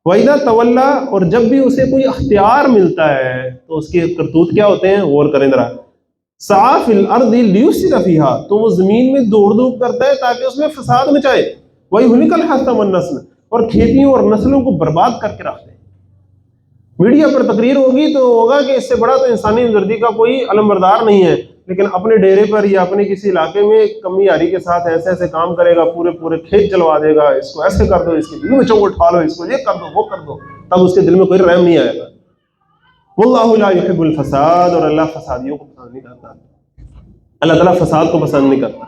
وَإِذَا تَوَلَّى، اور جب بھی اسے کوئی اختیار ملتا ہے تو اس کے کرتوت کیا ہوتے ہیں، غور کریں ذرا۔ سعى فی الارض لیفسد فیہا، تو وہ زمین میں دوڑ دھوپ کرتا ہے تاکہ اس میں فساد مچائے۔ وَیُہْلِکَ الْحَرْثَ وَالنَّسْلَ، اور کھیتیوں اور نسلوں کو برباد کر کے رکھ دے۔ میڈیا پر تقریر ہوگی تو ہوگا کہ اس سے بڑا تو انسانی ہمدردی کا کوئی علم بردار نہیں ہے، لیکن اپنے ڈیرے پر یا اپنے کسی علاقے میں کمی یاری کے ساتھ ایسے ایسے کام کرے گا، پورے کھیت چلوا دے گا، اس کو ایسے کر دو، اس کی بیوی بچوں کو اٹھا لو، اس کو یہ کر دو وہ کر دو، تب اس کے دل میں کوئی رحم نہیں آئے گا۔ واللہ لا يحب الفساد، اور اللہ فسادیوں کو پسند نہیں کرتا، اللہ تعالیٰ فساد کو پسند نہیں کرتا۔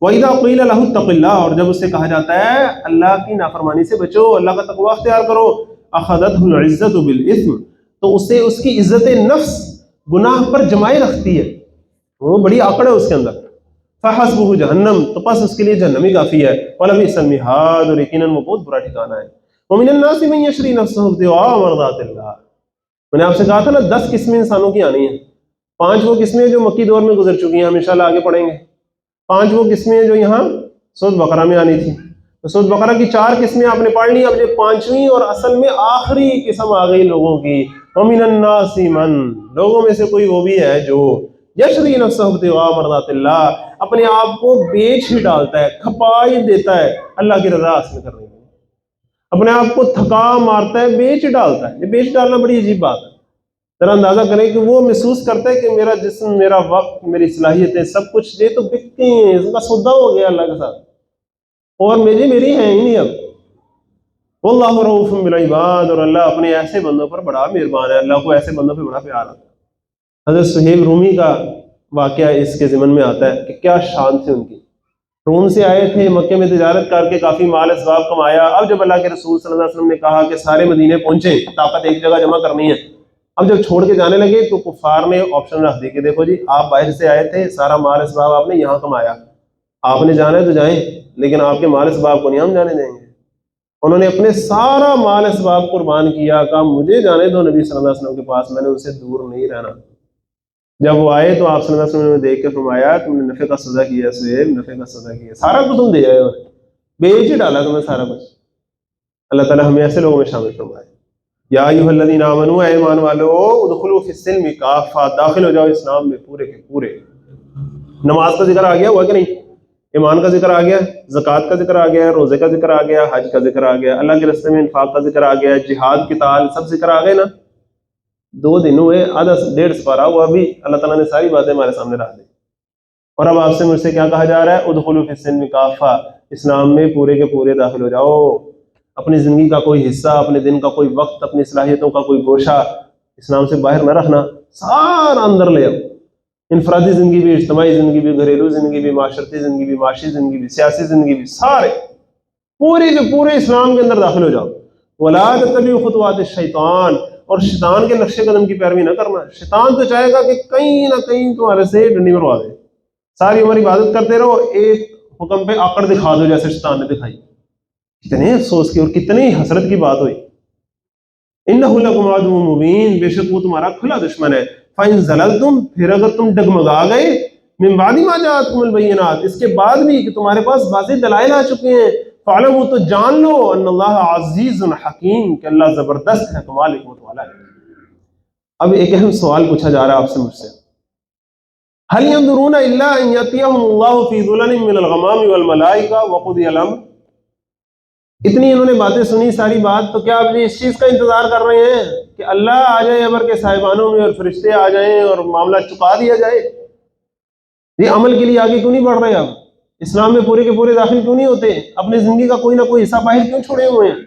وَإِذَا قِيلَ لَهُ اتَّقِ اللَّهَ، اور جب اس سے کہا جاتا ہے اللہ کی نافرمانی سے بچو، اللہ کا تقوی اختیار کرو، أَخَذَتْهُ الْعِزَّةُ بِالْإِثْمِ، تو اسے اس کی عزت نفس گناہ پر جمائے رکھتی ہے، وہ بڑی آکڑ ہے اس کے اندر۔ فَحَسْبُهُ جَهَنَّمُ، تو پس اس کے لیے جہنم ہی کافی ہے۔ وَلَبِئْسَ الْمِہَادُ، اور یقیناً وہ بہت برا ٹھکانہ ہے۔ وَمِنَ النَّاسِ مَن يَشْرِي نَفْسَهُ ابْتِغَاءَ مَرْضَاتِ اللَّهِ، میں نے آپ سے کہا تھا نا 10 قسمیں انسانوں کی آنی ہیں۔ 5 وہ قسمیں جو مکی دور میں گزر چکی ہیں، ہم انشاءاللہ آگے پڑھیں گے۔ 5 وہ قسمیں جو یہاں سورۃ بقرہ میں آنی تھی، تو سورۃ بقرہ کی 4 قسمیں آپ نے پڑھ لی، اب یہ 5ویں اور اصل میں آخری قسم آ گئی لوگوں کی۔ وَمِنَ النَّاسِ مَن، لوگوں میں سے کوئی وہ بھی ہے جو یشری نفسہ ابتغاء مرضات اللہ، اپنے آپ کو بیچ ہی ڈالتا ہے، کھپا ہی دیتا ہے اللہ کی رضا حاصل کرنے کے لیے، اپنے آپ کو تھکا مارتا ہے، بیچ ہی ڈالتا ہے۔ یہ بیچ ڈالنا بڑی عجیب بات ہے، ذرا اندازہ کریں کہ وہ محسوس کرتا ہے کہ میرا جسم، میرا وقت، میری صلاحیتیں، سب کچھ یہ تو بکتی ہیں، اس کا سودا ہو گیا اللہ کے ساتھ، اور میری ہیں ہی نہیں اب۔ واللہ رؤوف بالعباد، اور اللہ اپنے ایسے بندوں پر بڑا مہربان ہے، اللہ کو ایسے بندوں پہ بڑا پیار آتا ہے۔ حضرت صہیب رومی کا واقعہ اس کے ضمن میں آتا ہے کہ کیا شان تھی ان کی۔ روم سے آئے تھے، مکے میں تجارت کر کے کافی مال اسباب کمایا۔ اب جب اللہ کے رسول صلی اللہ علیہ وسلم نے کہا کہ سارے مدینے پہنچیں، طاقت ایک جگہ جمع کرنی ہے، اب جب چھوڑ کے جانے لگے تو کفار نے آپشن رکھ دی کہ دیکھو جی، آپ باہر سے آئے تھے، سارا مال اسباب آپ نے یہاں کمایا، آپ نے جانا ہے تو جائیں، لیکن آپ کے مال اسباب کو نہیں ہم جانے دیں گے۔ انہوں نے اپنے سارا مال اسباب قربان کیا، کہا مجھے جانے دو نبی صلی اللہ علیہ وسلم کے پاس، میں نے ان سے دور نہیں رہنا۔ جب وہ آئے تو آپ صلی اللہ علیہ وسلم نے دیکھ کے فرمایا تم نے نفع کا سزا کیا، صہیب نفع کا سزا کیا، سارا کچھ تم دے آئے ہو، بیچ ہی ڈالا تمہیں سارا کچھ۔ اللہ تعالیٰ ہمیں ایسے لوگوں میں شامل فرمائے۔ یا ایھا الذین آمنوا، اے ایمان والو، ادخلوا فی السلم کافہ، داخل ہو جاؤ اسلام میں پورے کے پورے۔ نماز کا ذکر آ گیا ہوا کہ نہیں؟ ایمان کا ذکر آ گیا، زکوٰۃ کا ذکر آ گیا، روزے کا ذکر آ گیا، حج کا ذکر آ گیا، اللہ کے راستے میں انفاق کا ذکر آ گیا، جہاد قتال سب ذکر آ گئے نا۔ 2 دن ہوئے، آدھا 1.5 سپارہ ہوا، ابھی اللہ تعالیٰ نے ساری باتیں ہمارے سامنے رکھ دی، اور اب آپ سے مجھ سے کیا کہا جا رہا ہے؟ ادخلوا فی السلم کافہ، اسلام میں پورے کے پورے داخل ہو جاؤ، اپنی زندگی کا کوئی حصہ، اپنے دن کا کوئی وقت، اپنی صلاحیتوں کا کوئی گوشہ اسلام سے باہر نہ رکھنا، سارا اندر لے آؤ۔ انفرادی زندگی بھی، اجتماعی زندگی بھی، گھریلو زندگی بھی، معاشرتی زندگی بھی، معاشی زندگی بھی، سیاسی زندگی بھی، سارے پورے کے پورے اسلام کے اندر داخل ہو جاؤ. ولا تتبعوا خطوات الشیطان، اور شیطان کے نقش قدم کی پیروی نہ کرنا. شیطان تو چاہے گا کہ کہیں نہ کہیں تمہارے سے ڈنڈی مروا دے. ساری عمر عبادت کرتے رہو، ایک حکم پہ آکڑ دکھا دو جیسے شیطان نے دکھائی. کتنے افسوس کی اور کتنی حسرت کی بات ہوئی. انہ لکم عدو مبین، بے شک وہ تمہارا کھلا دشمن ہے. فإن زللتم، پھر اگر تم ڈگمگا گئے، من بعد ما جاءتکم البینات، اس کے بعد بھی کہ تمہارے پاس واضح دلائل آ چکے ہیں، فاعلموا، تو جان لو، ان اللہ عزیز حکیم، کہ اللہ زبردست ہے، کمال حکمت والا ہے. اب ایک اہم سوال پوچھا جا رہا ہے آپ سے، مجھ سے، هل ينظرون الا ان ياتيهم الله في ظلل من الغمام والملائکہ وقضی الامر. اتنی انہوں نے باتیں سنی، ساری بات، تو کیا اب اس چیز کا انتظار کر رہے ہیں کہ اللہ آ جائے ابر کے صاحبانوں میں اور فرشتے آ جائیں اور معاملہ چکا دیا جائے؟ یہ عمل کے لیے آگے کیوں نہیں بڑھ رہے؟ اب اسلام میں پورے کے پورے داخل کیوں نہیں ہوتے؟ اپنی زندگی کا کوئی نہ کوئی حصہ باہر کیوں چھوڑے ہوئے ہیں؟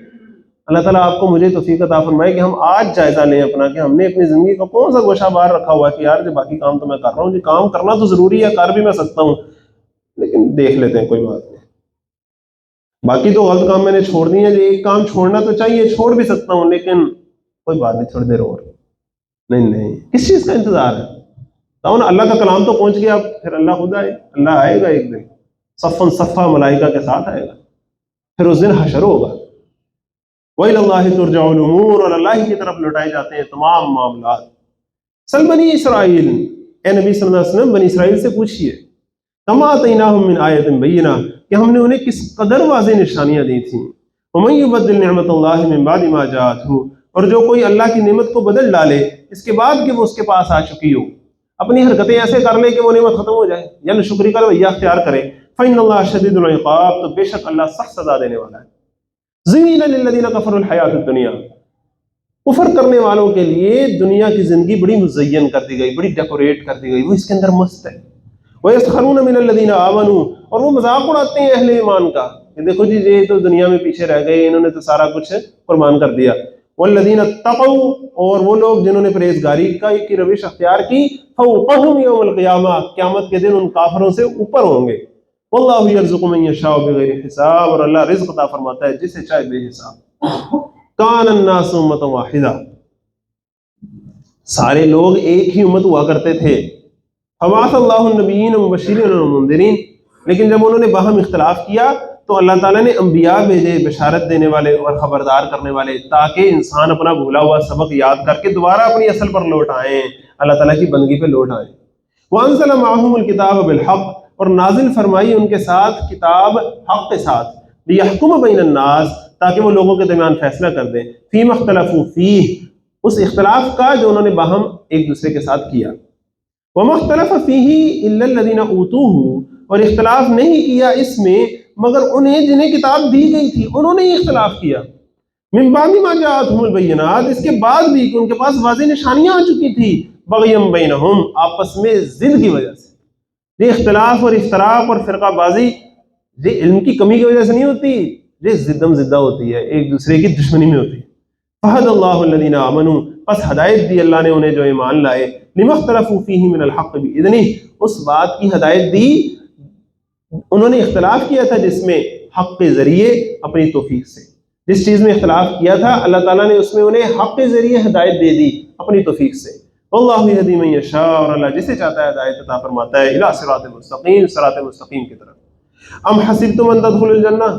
اللہ تعالیٰ آپ کو مجھے توفیق عطا فرمائے کہ ہم آج جائزہ لیں اپنا، کہ ہم نے اپنی زندگی کا کون سا گوشہ باہر رکھا ہوا ہے کہ یار جو باقی کام تو میں کر رہا ہوں، جو کام کرنا تو ضروری ہے، کر بھی میں سکتا ہوں، لیکن دیکھ لیتے ہیں، کوئی بات نہیں، باقی تو غلط کام میں نے چھوڑ دیے ہیں. جو ایک کام چھوڑنا تو چاہیے، چھوڑ بھی سکتا ہوں، لیکن کوئی بات نہیں، تھوڑی دیر اور. نہیں، کس چیز کا انتظار ہے؟ تو اللہ کا کلام تو پہنچ گیا، پھر اللہ خود آئے، اللہ آئے گا ایک دن صفاً صفا ملائکہ کے ساتھ آئے گا، پھر اس دن حشر ہوگا. وَإِلَى اللَّهِ تُرْجَعُ الْأُمُورُ، اور اللہ کی طرف لوٹائے جاتے ہیں تمام معاملات. سل بنی اسرائیل، اے نبی صلی اللہ علیہ وسلم بنی اسرائیل سے پوچھئے، کما آتیناہم من آیۃ بینہ، کہ ہم نے انہیں کس قدر واضح نشانیاں دی تھیں. ومن یبدل نعمت اللہ من بعد ما جاءتہ، اور جو کوئی اللہ کی نعمت کو بدل ڈالے اس کے بعد کہ وہ اس کے پاس آ چکی ہو، اپنی حرکتیں ایسے کر لے کہ وہ نعمت ختم ہو جائے، یا شکری کا رویہ اختیار کرے، فإن اللہ شدید العقاب، تو بے شک اللہ سخت سزا دینے والا ہے. زین للذین کفروا الحیات الدنیا، کفر کرنے والوں کے لیے دنیا کی زندگی بڑی مزین کر دی گئی، بڑی ڈیکوریٹ کر دی گئی، وہ اس کے اندر مست ہے. وَيَسْخَرُونَ مِنَ الَّذِينَ آمَنُوا، اور وہ مذاق اڑاتے ہیں اہل ایمان کا کہ دیکھو جی یہ تو دنیا میں پیچھے رہ گئے، انہوں نے تو سارا کچھ قربان کر دیا. وَالَّذِينَ اتَّقَوْا، اور وہ لوگ جنہوں نے پرہیزگاری کی روش اختیار کی، فَوْقَهُمْ يَوْمَ الْقِيَامَةِ، قیامت کے دن ان کافروں سے اوپر ہوں گے. وَاللَّهُ يَرْزُقُ مَن يَشَاءُ بِغَيْرِ حساب، اور اللہ رزق عطا فرماتا ہے جسے چاہے بے حساب. كَانَ النَّاسُ أُمَّةً وَاحِدَةً، سارے لوگ ایک ہی امت ہوا کرتے تھے. فبعث اللہ النبیین مبشرین ومنذرین، لیکن جب انہوں نے باہم اختلاف کیا تو اللہ تعالیٰ نے انبیاء بھیجے بشارت دینے والے اور خبردار کرنے والے، تاکہ انسان اپنا بھولا ہوا سبق یاد کر کے دوبارہ اپنی اصل پر لوٹ آئیں، اللہ تعالیٰ کی بندگی پہ لوٹ آئیں. وانزل معہم الکتاب بالحق، اور نازل فرمائی ان کے ساتھ کتاب حق کے ساتھ، لیحکم بین الناس، تاکہ وہ لوگوں کے درمیان فیصلہ کر دیں، فیما اختلفوا فیہ، اس اختلاف کا جو انہوں نے باہم ایک دوسرے کے ساتھ کیا. وَمَا اخْتَلَفَ فِيهِ إِلَّا الَّذِينَ أُوتُوهُ، اور اختلاف نہیں کیا اس میں مگر انہیں جنہیں کتاب دی گئی تھی، انہوں نے ہی اختلاف کیا. مِن بَعْدِ مَا جَاءَتْهُمُ الْبَيِّنَاتُ، اس کے بعد بھی کہ ان کے پاس واضح نشانیاں آ چکی تھی، بَغْيًا بَيْنَهُمْ، آپس میں ضد کی وجہ سے. یہ اختلاف اور اختراق اور فرقہ بازی یہ علم کی کمی کی وجہ سے نہیں ہوتی، یہ ضدم زدہ ہوتی ہے، ایک دوسرے کی دشمنی میں ہوتی ہے. فَهَدَى اللَّهُ الَّذِينَ آمَنُوا، پس ہدایت دی اللہ نے انہیں جو ایمان لائے، لِمَا اخْتَلَفُوا فِيهِ مِنَ الْحَقِّ بِإِذْنِهِ، اس بات کی ہدایت دی انہوں نے اختلاف کیا تھا جس میں حق کے ذریعے اپنی توفیق سے، جس چیز میں اختلاف کیا تھا اللہ تعالیٰ نے اس میں انہیں حق کے ذریعے ہدایت دے دی اپنی توفیق سے. وَاللَّهُ يَهْدِي مَن يَشَاءُ، اور اللہ جسے چاہتا ہے ہدایت عطا فرماتا ہے، إِلَىٰ صِرَاطٍ مُسْتَقِيمٍ، صراط مستقیم کی طرف. ام حسبتم ان تدخلوا الجنہ،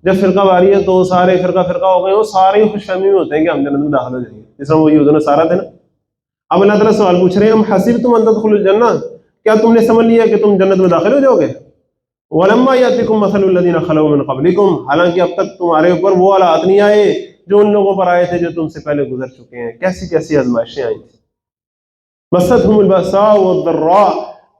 جب فرقہ واری ہے تو سارے فرقہ ہو گئے، وہ سارے خوش فہمی میں ہوتے ہیں کہ ہم جنت میں داخل ہو جائیں گے، جس میں وہ یہود و نصارہ تھے نا. اب اللہ تعالیٰ سوال پوچھ رہے ہیں، ام حسبتم ان تدخلوا الجنہ، کیا تم نے سمجھ لیا کہ تم جنت میں داخل ہو جاؤ گے؟ وَلَمَّا يَأْتِكُم مَّثَلُ الَّذِينَ خَلَوْا مِن قَبْلِكُم، حالانکہ اب تک تمہارے اوپر وہ حالات نہیں آئے جو ان لوگوں پر آئے تھے جو تم سے پہلے گزر چکے ہیں. کیسی کیسی آزمائشیں آئی تھیں. مَسَّتْهُمُ الْبَأْسَاءُ وَالضَّرَّاءُ،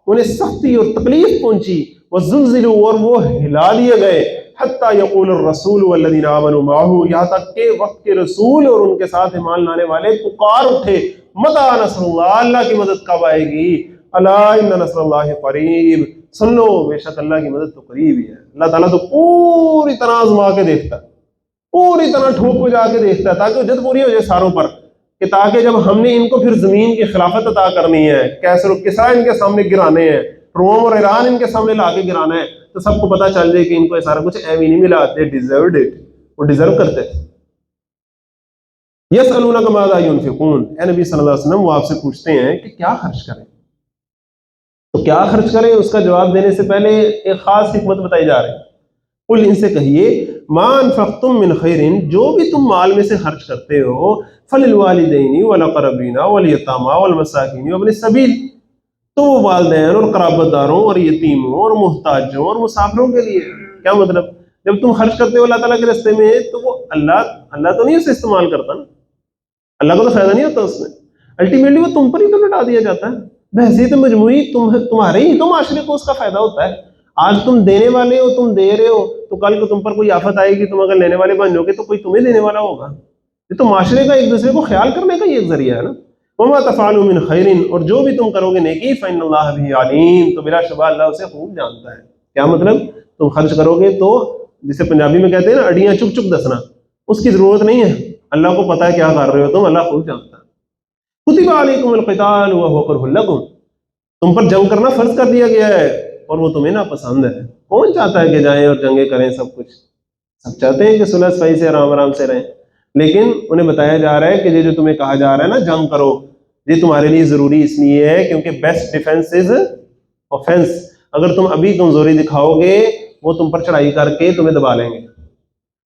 انہیں سختی اور تکلیف پہنچی، وَزُلْزِلُوا، اور وہ ہلا دیے گئے، حَتَّى يَقُولَ الرَّسُولُ وَالَّذِينَ آمَنُوا مَعَهُ، یہاں تک کہ وقت کے رسول اور ان کے ساتھ ایمان لانے والے پکار اٹھے، مَتَىٰ نَصْرُ اللَّهِ، اللہ کی مدد کب آئے گی؟ أَلَا إِنَّ نَصْرَ اللَّهِ قَرِيبٌ، سن لو بے شک اللہ کی مدد تو قریب ہی ہے. اللہ تعالیٰ تو پوری طرح آزما کے دیکھتا ہے، پوری طرح ٹھوک بجا کے دیکھتا ہے تاکہ جد پوری ہو جائے ساروں پر. کہ تاکہ جب ہم نے ان کو پھر زمین کی خلافت عطا کرنی ہے، کیسر و کسریٰ ان کے سامنے گرانے ہیں، روم اور ایران ان کے سامنے لا کے گرانا ہے، تو سب کو پتہ چل جائے کہ ان کو یہ سارا کچھ ایویں نہیں ملا، دے ڈیزروڈ اٹ، وہ ڈیزرو کرتے تھے۔ یسألونک ماذا ینفقون، اے نبی صلی اللہ علیہ وسلم وہ آپ سے پوچھتے ہیں کہ کیا خرچ کریں، تو کیا خرچ کریں اس کا جواب دینے سے پہلے ایک خاص حکمت بتائی جا رہی ہے۔ قل ان سے کہیے ما انفقتم من خیر، جو بھی تم مال میں سے خرچ کرتے ہو، فللوالدین والاقربین والیتامی والمساکین وابن السبیل، تو وہ والدین اور قرابت داروں اور یتیموں اور محتاجوں اور مسافروں کے لیے۔ کیا مطلب؟ جب تم خرچ کرتے ہو اللہ تعالیٰ کے راستے میں تو وہ اللہ تو نہیں اسے استعمال کرتا نا، اللہ کو تو فائدہ نہیں ہوتا اس میں، الٹیمیٹلی وہ تم پر ہی تو لٹا دیا جاتا ہے، بحیثیت مجموعی تمہارے ہی تو معاشرے کو اس کا فائدہ ہوتا ہے۔ آج تم دینے والے ہو، تم دے رہے ہو، تو کل کو تم پر کوئی آفت آئے گی، تم اگر لینے والے بن جاؤ گے تو کوئی تمہیں دینے والا ہوگا۔ یہ تو معاشرے کا ایک دوسرے کو خیال کرنے کا ہی ایک ذریعہ ہے نا۔ وما تفعلوا من خیر، اور جو بھی تم کرو گے نیکی، فإن اللہ به علیم، تو بلا شبہ اللہ اسے خوب جانتا ہے۔ کیا مطلب؟ تم خرچ کرو گے تو جسے پنجابی میں کہتے ہیں نا اڈیاں چک چک دسنا، اس کی ضرورت نہیں ہے، اللہ کو پتہ ہے کیا کر رہے ہو تم، اللہ خوب جانتا ہے۔ کتب علیکم القتال وهو کرہ لکم، تم پر جنگ کرنا فرض کر دیا گیا ہے اور وہ تمہیں ناپسند ہے۔ کون چاہتا ہے کہ جائیں اور جنگیں کریں؟ سب کچھ سب چاہتے ہیں کہ صلح صفائی سے آرام آرام سے رہیں، لیکن انہیں بتایا جا رہا ہے کہ یہ جو تمہیں کہا جا رہا ہے نا جنگ کرو، یہ تمہارے لیے ضروری اس لیے ہے کیونکہ بیسٹ ڈیفense از offense۔ اگر تم ابھی کمزوری دکھاؤ گے وہ تم پر چڑھائی کر کے تمہیں دبا لیں گے۔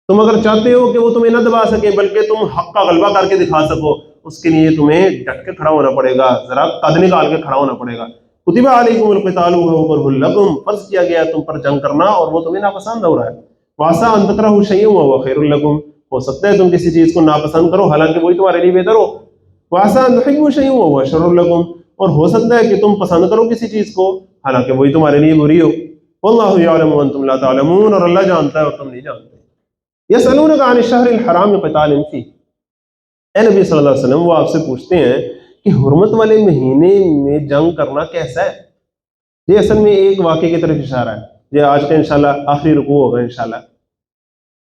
تم اگر چاہتے ہو کہ وہ تمہیں نہ دبا سکے بلکہ تم حق کا غلبہ کر کے دکھا سکو، اس کے لیے تمہیں ڈٹ کے کھڑا ہونا پڑے گا، ذرا قد نکال کے کھڑا ہونا پڑے گا۔ کتب علیکم القتال وهو کرہ لکم، فرض کیا گیا تم پر جنگ کرنا اور وہ تمہیں ناپسند ہو رہا ہے۔ وعسیٰ ان تکرہوا شیئا وهو خیر لکم، ہو سکتا ہے تم کسی چیز کو ناپسند کرو حالانکہ وہی تمہارے لیے بہتر ہو۔ وعسیٰ ان تحبوا شیئا وهو شر لکم، اور ہو سکتا ہے کہ تم پسند کرو کسی چیز کو حالانکہ وہی تمہارے لیے بری ہو۔ واللہ یعلم وانتم لا تعلمون، اور اللہ جانتا ہے اور تم نہیں جانتے۔ یسألونک عن الشہر الحرام قتال فیہ، اے نبی صلی اللہ علیہ وسلم وہ آپ سے پوچھتے ہیں کہ حرمت والے مہینے میں جنگ کرنا کیسا ہے؟ یہ اصل میں ایک واقعے کی طرف اشارہ ہے، یہ آج کا انشاءاللہ آخری رکوع ہوگا انشاءاللہ۔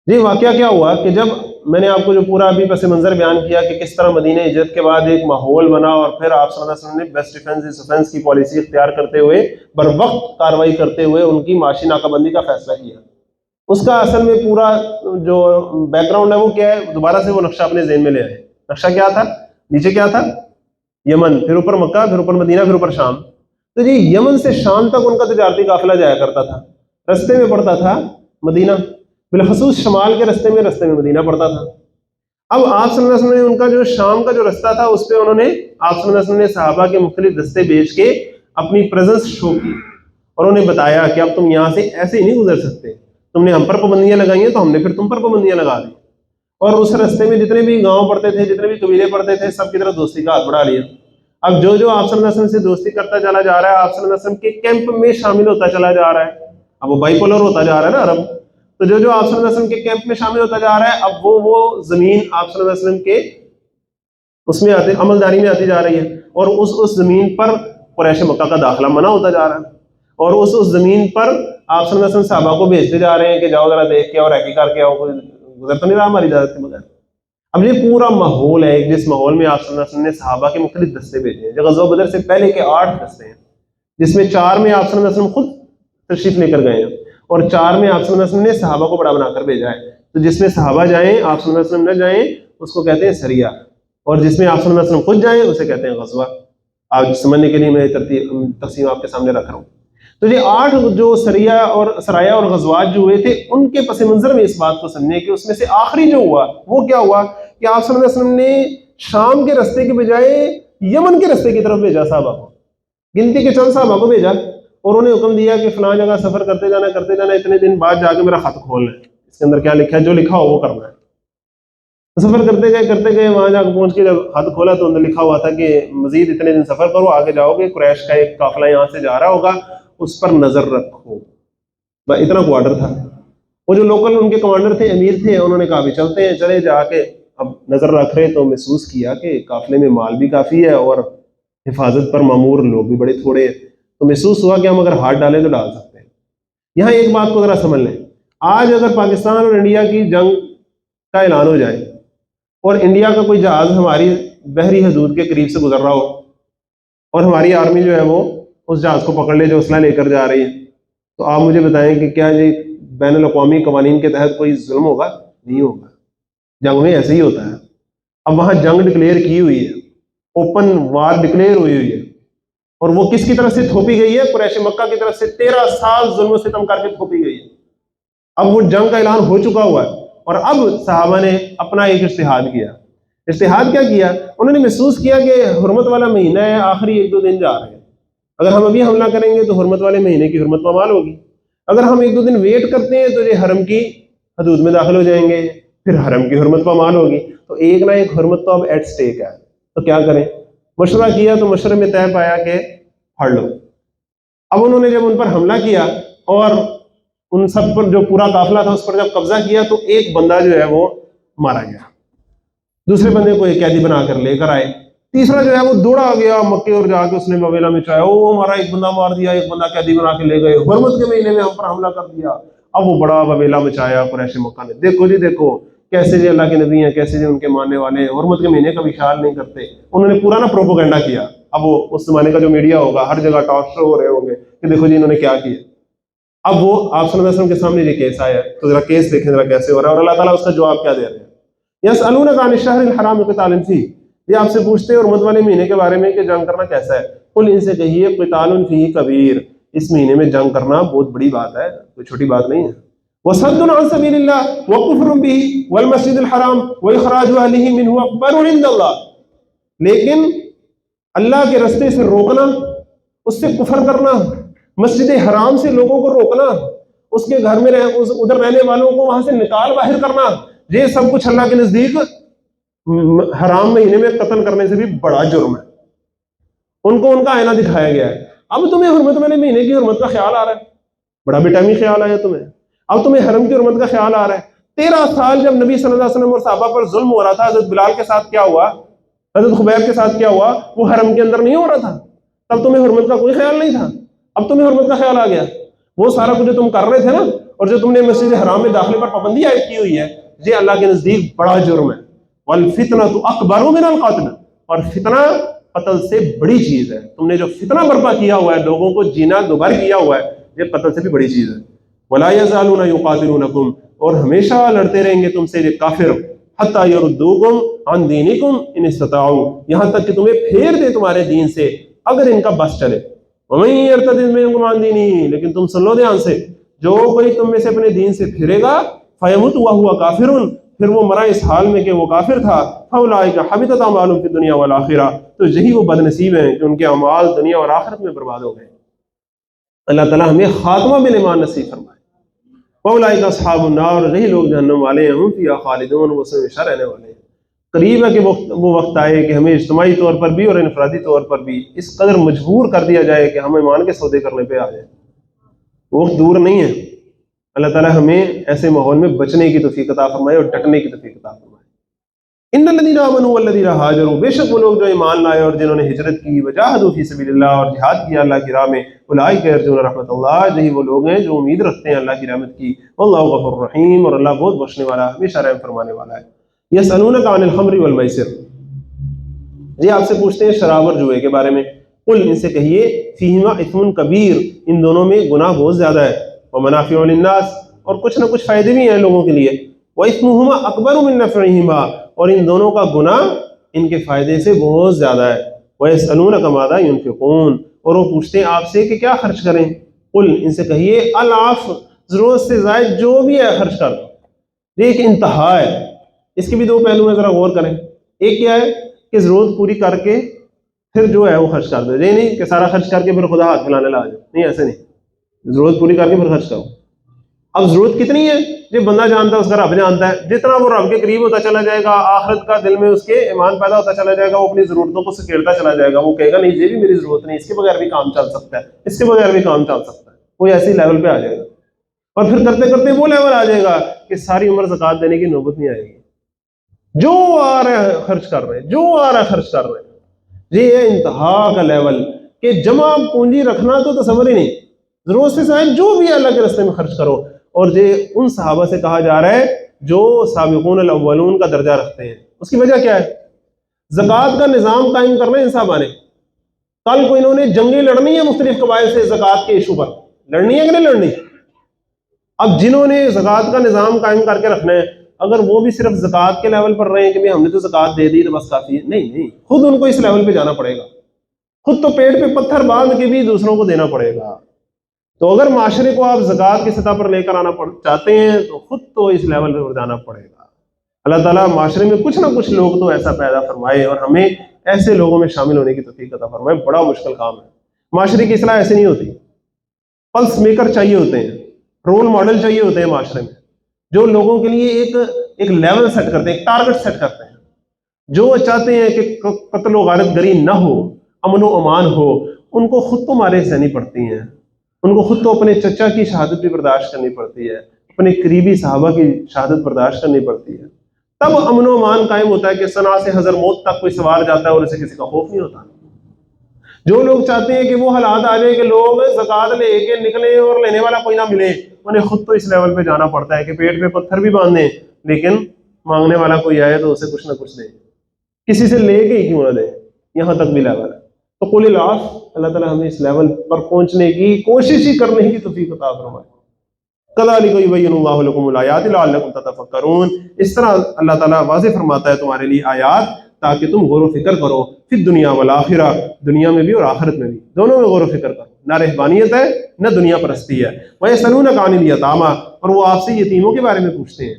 یہ واقعہ کیا ہوا کہ جب میں نے آپ کو جو پورا ابھی پس منظر بیان کیا کہ کس طرح مدینہ ہجرت کے بعد ایک ماحول بنا اور پھر آپ صلی اللہ علیہ وسلم نے بیسٹ ڈیفنس از اوفنس کی پالیسی اختیار کرتے ہوئے بر وقت کارروائی کرتے ہوئے ان کی معاشی ناکہ بندی کا فیصلہ کیا، اس کا اصل میں پورا جو بیک گراؤنڈ ہے وہ کیا ہے؟ دوبارہ سے وہ نقشہ اپنے ذہن میں لے آئے۔ نقشہ کیا تھا؟ نیچے کیا تھا؟ یمن، پھر اوپر مکہ، پھر اوپر مدینہ، پھر اوپر شام۔ تو یہ یمن سے شام تک ان کا تجارتی قافلہ جایا کرتا تھا، رستے میں پڑتا تھا مدینہ، بالخصوص شمال کے رستے میں مدینہ پڑتا تھا۔ اب آپ صلی اللہ علیہ وسلم نے ان کا جو شام کا جو رستہ تھا اس پہ انہوں نے آپ صلی اللہ علیہ وسلم نے صحابہ کے مختلف دستے بھیج کے اپنی پریزنس شو کی اور انہیں بتایا کہ اب تم یہاں سے ایسے ہی نہیں گزر سکتے، تم نے ہم پر پابندیاں لگائی ہیں تو ہم نے پھر تم پر پابندیاں لگا دی، اور اس رستے میں جتنے بھی گاؤں پڑتے تھے، جتنے بھی قبیلے پڑتے تھے، سب کی طرف دوستی کا ہاتھ بڑھا لیا۔ اب جو جو آپ صلی اللہ علیہ وسلم سے دوستی کرتا چلا جا رہا ہے، آپ صلی اللہ علیہ وسلم کے کیمپ میں شامل ہوتا چلا جا رہا ہے، اب وہ بائی پولر ہوتا جا رہا ہے نا عرب، تو جو جو آپ صلی اللہ علیہ وسلم کے کیمپ میں شامل ہوتا جا رہا ہے، اب وہ زمین آپ صلی اللہ علیہ وسلم کے اس میں عمل داری میں آتی جا رہی ہے، اور اس زمین پر قریش مکہ کا داخلہ منع ہوتا جا رہا ہے، اور اس زمین پر آپ صلی اللہ علیہ وسلم صحابہ کو بھیجتے جا رہے ہیں کہ جاؤ ذرا دیکھ کے اور ریکی کر کے آؤ، کوئی گزر تو نہیں رہا ہماری اجازت کے بغیر۔ اب یہ پورا ماحول ہے جس ماحول میں آپ صلی اللہ علیہ وسلم نے صحابہ کے مختلف دستے بھیجے ہیں، جو غزوہ بدر سے پہلے کے 8 دستے ہیں، جس میں 4 میں آپ صلی اللہ علیہ وسلم خود تشریف لے کر گئے ہیں اور 4 میں آپ صلی اللہ علیہ وسلم نے صحابہ کو بڑا بنا کر بھیجا ہے۔ تو جس میں صحابہ جائیں آپ صلی اللہ علیہ وسلم نہ جائیں اس کو کہتے ہیں سریہ، اور جس میں آپ صلی اللہ علیہ وسلم خود جائیں اسے کہتے ہیں غزوہ۔ آپ سمجھنے کے لیے میں تقسیم آپ کے سامنے رکھ رہا ہوں۔ تو یہ 8 جو سرایا اور غزوات جو ہوئے تھے ان کے پس منظر میں اس بات کو سمجھیں کہ اس میں سے آخری جو ہوا وہ کیا ہوا کہ آپ صلی اللہ علیہ وسلم نے شام کے رستے کے بجائے یمن کے رستے کی طرف بھیجا صحابہ کو، گنتی کے چند صحابہ کو بھیجا، اور انہیں حکم دیا کہ فلاں جگہ سفر کرتے جانا، اتنے دن بعد جا کے میرا خط کھولنا ہے، اس کے اندر کیا لکھا ہے، جو لکھا ہو وہ کرنا ہے۔ سفر کرتے گئے وہاں جا کے پہنچ کے جب خط کھولا تو اندر لکھا ہوا تھا کہ مزید اتنے دن سفر کرو، آگے جاؤ گے، قریش کا ایک قافلہ یہاں سے جا رہا ہوگا، اس پر نظر رکھو، اتنا کو آرڈر تھا۔ وہ جو لوکل ان کے کمانڈر تھے، امیر تھے، انہوں نے کہا بھی چلتے ہیں، چلے جا کے اب نظر رکھ رہے تو محسوس کیا کہ قافلے میں مال بھی کافی ہے اور حفاظت پر مامور لوگ بھی بڑے تھوڑے ہیں، تو محسوس ہوا کہ ہم اگر ہاتھ ڈالیں تو ڈال سکتے ہیں۔ یہاں ایک بات کو ذرا سمجھ لیں، آج اگر پاکستان اور انڈیا کی جنگ کا اعلان ہو جائے اور انڈیا کا کوئی جہاز ہماری بحری حدود کے قریب سے گزر رہا ہو اور ہماری آرمی جو ہے وہ اس جہاز کو پکڑ لے جو اسلحہ لے کر جا رہی ہے، تو آپ مجھے بتائیں کہ کیا یہ بین الاقوامی قوانین کے تحت کوئی ظلم ہوگا؟ نہیں ہوگا۔ جنگ میں ایسے ہی ہوتا ہے۔ اب وہاں جنگ ڈکلیئر کی ہوئی ہے، اوپن وار ڈکلیئر ہوئی ہے، اور وہ کس کی طرف سے تھوپی گئی ہے؟ قریش مکہ کی طرف سے 13 سال ظلم و ستم کر کے تھوپی گئی ہے۔ اب وہ جنگ کا اعلان ہو چکا ہوا ہے، اور اب صحابہ نے اپنا ایک اجتہاد کیا۔ اجتہاد کیا کیا؟ انہوں نے محسوس کیا کہ حرمت والا مہینہ ہے، آخری 1-2 دن جا رہے ہیں، اگر ہم ابھی حملہ کریں گے تو حرمت والے مہینے کی حرمت پامال ہوگی، اگر ہم 1-2 دن ویٹ کرتے ہیں تو یہ حرم کی حدود میں داخل ہو جائیں گے، پھر حرم کی حرمت پامال ہوگی، تو ایک نہ ایک حرمت تو اب ایٹ سٹیک ہے، تو کیا کریں؟ مشورہ کیا تو مشورے میں طے پایا کہ پھاڑ لو۔ اب انہوں نے جب ان پر حملہ کیا اور ان سب پر جو پورا قافلہ تھا اس پر جب قبضہ کیا تو ایک بندہ جو ہے وہ مارا گیا، دوسرے بندے کو ایک قیدی بنا کر لے کر آئے، تیسرا جو ہے وہ دوڑا گیا مکے اور جا کے اس نے بویلا میں چایا، وہ ہمارا ایک بندہ مار دیا، ایک بندہ قیدی بنا کے لے گئے، حرمت کے مہینے میں ہم پر حملہ کر دیا۔ اب وہ بڑا بویلا مچایا قریش مکہ نے، دیکھو جی دیکھو کیسے جی اللہ کے نبی ہیں، کیسے جی ان کے ماننے والے ہیں، حرمت کے مہینے کا بھی خیال نہیں کرتے۔ انہوں نے پورا نا پروپوگنڈا کیا۔ اب وہ اس زمانے کا جو میڈیا ہوگا ہر جگہ ٹاک شو ہو رہے ہوں گے کہ دیکھو جی انہوں نے کیا کیا۔ اب وہ آپ صلی اللہ علیہ وسلم کے سامنے یہ کیس آیا ہے، تو ذرا کیس دیکھیں ذرا کیسے ہو رہا ہے، اور اللہ تعالیٰ اس کا جواب کیا دے رہے ہیں۔ یسألونک عن الشہر الحرام قتال فیہ، یہ آپ سے پوچھتے ہیں حرمت والے مہینے کے بارے میں کہ جنگ کرنا کیسا ہے۔ قل ان سے کہیے قتال فیہ کبیر، اس مہینے میں جنگ کرنا بہت بڑی بات ہے، کوئی چھوٹی بات نہیں ہے۔ وصد عن سبیل اللہ وکفر بہ والمسجد الحرام واخراج اہلہ منہ اکبر عند اللہ، لیکن اللہ کے رستے سے روکنا، اس سے کفر کرنا، مسجد حرام سے لوگوں کو روکنا، اس کے گھر میں ادھر رہنے والوں کو وہاں سے نکال باہر کرنا، یہ سب کچھ اللہ کے نزدیک حرام مہینے میں قتل کرنے سے بھی بڑا جرم ہے۔ ان کو ان کا آئینہ دکھایا گیا ہے۔ اب تمہیں حرمت والے مہینے کی حرمت کا خیال آ رہا ہے، بڑا بیٹامی خیال آیا تمہیں، اب تمہیں حرم کی حرمت کا خیال آ رہا ہے۔ 13 سال جب نبی صلی اللہ علیہ وسلم اور صحابہ پر ظلم ہو رہا تھا، حضرت بلال کے ساتھ کیا ہوا، حضرت خبیب کے ساتھ کیا ہوا، وہ حرم کے اندر نہیں ہو رہا تھا، تب تمہیں حرمت کا کوئی خیال نہیں تھا، اب تمہیں حرمت کا خیال آ گیا۔ وہ سارا کچھ جو تم کر رہے تھے نا، اور جو تم نے مسجد حرام میں داخلے پر پابندی عائد کی ہوئی ہے، یہ اللہ کے نزدیک بڑا جرم ہے۔ والفتنۃ اکبر من القتل، اور فتنہ قتل سے بڑی چیز ہے۔ تم نے جو فتنہ برپا کیا ہوا ہے، لوگوں کو جینا دوبھر کیا ہوا ہے، یہ قتل سے بھی بڑی چیز ہے۔ ولا یزالون یقاتلونکم، اور ہمیشہ لڑتے رہیں گے تم سے یہ کافر، حتی یردوکم عن دینکم ان استطاعوا، یہاں تک کہ تمہیں پھیر دے تمہارے دین سے اگر ان کا بس چلے۔ ومن یرتد منکم عن دینہ، لیکن تم سن لو دھیان سے، جو کوئی تم میں سے اپنے دین سے پھرے گا، فیمت وہو کافر، پھر وہ مرا اس حال میں کہ وہ کافر تھا، فاولئک حبطت اعمالهم فی الدنیا والآخرہ، تو یہی وہ بد نصیب ہیں کہ ان کے اعمال دنیا اور آخرت میں برباد ہو گئے۔ اللہ تعالیٰ ہمیں خاتمہ بالایمان نصیب فرمائے۔ فاولئک اصحاب النار، یہی لوگ جہنم والے ہیں، ہم فیہا خالدون، وہ اس میں ہمیشہ رہنے والے ہیں۔ قریب ہے کہ وہ وقت آئے کہ ہمیں اجتماعی طور پر بھی اور انفرادی طور پر بھی اس قدر مجبور کر دیا جائے کہ ہم ایمان کے سودے کرنے پہ آ جائیں۔ وہ وقت دور نہیں ہے۔ اللہ تعالیٰ ہمیں ایسے ماحول میں بچنے کی توفیق عطا فرمائے اور ڈٹنے کی توفیق عطا فرمائے۔ ان الذین آمنوا والذین ہاجروا، بے شک وہ لوگ جو ایمان لائے اور جنہوں نے ہجرت کی، وجاہدوا فی سبیل اللہ، اور جہاد کیا اللہ کی راہ میں، اولئک یرجون رحمت اللہ، یہی وہ لوگ ہیں جو امید رکھتے ہیں اللہ کی رحمت کی، واللہ غفور رحیم، اور اللہ بہت بخشنے والا، ہمیشہ رحم فرمانے والا ہے۔ یسألونک عن الخمر والمیسر، یہ آپ سے پوچھتے ہیں شراب اور جوئے کے بارے میں۔ قل ان سے کہیے فیہما اثم کبیر، ان دونوں میں گناہ بہت زیادہ ہے، ومنافع للناس، اور کچھ نہ کچھ فائدے بھی ہیں لوگوں کے لیے، وَإِثْمُهُمَا أَكْبَرُ مِن نَفْعِهِمَا، اور ان دونوں کا گناہ ان کے فائدے سے بہت زیادہ ہے۔ وَيَسْأَلُونَكَ مَاذَا يُنْفِقُونَ، اور وہ پوچھتے ہیں آپ سے کہ کیا خرچ کریں۔ قل ان سے کہیے العفو، ضرورت سے زائد جو بھی ہے خرچ کر دو۔ یہ ایک انتہا ہے، اس کے بھی دو پہلو ہیں، ذرا غور کریں۔ ایک کیا ہے کہ ضرورت پوری کر کے پھر جو ہے وہ خرچ کر دو، یہ نہیں کہ سارا خرچ کر کے پھر خدا ہاتھ پھیلانے لگا جائے، نہیں، ایسے نہیں، ضرورت پوری کر کے پھر خرچ کرو۔ اب ضرورت کتنی ہے جو بندہ جانتا ہے، اس کا رب جانتا ہے، جتنا وہ رب کے قریب ہوتا چلا جائے گا، آخرت کا دل میں اس کے ایمان پیدا ہوتا چلا جائے گا، وہ اپنی ضرورتوں کو سکیڑتا چلا جائے گا، وہ کہے گا نہیں یہ بھی میری ضرورت نہیں، اس کے بغیر بھی کام چل سکتا ہے، اس کے بغیر بھی کام چل سکتا ہے، وہ ایسی لیول پہ آ جائے گا، اور پھر کرتے کرتے وہ لیول آ جائے گا کہ ساری عمر زکوٰۃ دینے کی نوبت نہیں آئے گی، جو آ رہا ہے خرچ کر رہے ہیں، جو آ رہا ہے خرچ کر رہے ہیں۔ یہ ہے انتہا کا لیول کہ جمع پونجی رکھنا تو تصور ہی نہیں، ضرورت سے زائد جو بھی اللہ کے راستے میں خرچ کرو۔ اور یہ ان صحابہ سے کہا جا رہا ہے جو سابقون الاولون کا درجہ رکھتے ہیں، اس کی وجہ کیا ہے؟ زکوٰۃ کا نظام قائم کرنا ہے ان صاحبہ نے. کل کو انہوں نے جنگیں لڑنی ہے مختلف قبائل سے زکوٰۃ کے ایشو پر، لڑنی ہے کہ نہیں لڑنی؟ اب جنہوں نے زکوٰۃ کا نظام قائم کر کے رکھنا ہے، اگر وہ بھی صرف زکوٰۃ کے لیول پر رہے ہیں کہ ہم نے تو زکوٰۃ دے دی تو بس کافی ہے، نہیں، خود ان کو اس لیول پہ جانا پڑے گا. خود تو پیٹ پہ پتھر باندھ کے بھی دوسروں کو دینا پڑے گا. تو اگر معاشرے کو آپ زکوٰۃ کی سطح پر لے کر آنا چاہتے ہیں تو خود تو اس لیول پہ جانا پڑے گا. اللہ تعالیٰ معاشرے میں کچھ نہ کچھ لوگ تو ایسا پیدا فرمائے اور ہمیں ایسے لوگوں میں شامل ہونے کی توفیق عطا فرمائے. بڑا مشکل کام ہے. معاشرے کی اصلاح ایسے نہیں ہوتی. پلس میکر چاہیے ہوتے ہیں، رول ماڈل چاہیے ہوتے ہیں معاشرے میں، جو لوگوں کے لیے ایک لیول سیٹ کرتے ہیں، ایک ٹارگٹ سیٹ کرتے ہیں، جو چاہتے ہیں کہ قتل و غارت گری نہ ہو، امن و امان ہو. ان کو خود تو مارے سہنی پڑتی ہیں، ان کو خود تو اپنے چچا کی شہادت بھی برداشت کرنی پڑتی ہے، اپنے قریبی صحابہ کی شہادت برداشت کرنی پڑتی ہے. تب امن و امان قائم ہوتا ہے کہ صنعاء سے حضرموت تک کوئی سوار جاتا ہے اور اسے کسی کا خوف نہیں ہوتا. جو لوگ چاہتے ہیں کہ وہ حالات آ جائیں کہ لوگ زکوٰۃ لے کے نکلیں اور لینے والا کوئی نہ ملے، انہیں خود تو اس لیول پہ جانا پڑتا ہے کہ پیٹ پہ پتھر بھی باندھیں لیکن مانگنے والا کوئی آئے تو اسے کچھ نہ کچھ دے، کسی سے لے کے ہی کیوں نہ دے. یہاں تک بھی لیول ہے. تو قل العفو، اللہ تعالیٰ ہمیں اس لیول پر پہنچنے کی کوشش ہی کرنے کی توفیق عطا فرمائے. کذالک یبین اللہ لکم الآیات لعلکم تتفکرون. اس طرح اللہ تعالیٰ واضح فرماتا ہے تمہارے لیے آیات تاکہ تم غور و فکر کرو، فی الدنیا والآخرہ، دنیا میں بھی اور آخرت میں بھی، دونوں میں غور و فکر کرو. نہ رہبانیت ہے نہ دنیا پرستی ہے. وَيَسْأَلُونَكَ عَنِ الْيَتَامَىٰ، اور وہ آپ سے یتیموں کے بارے میں پوچھتے ہیں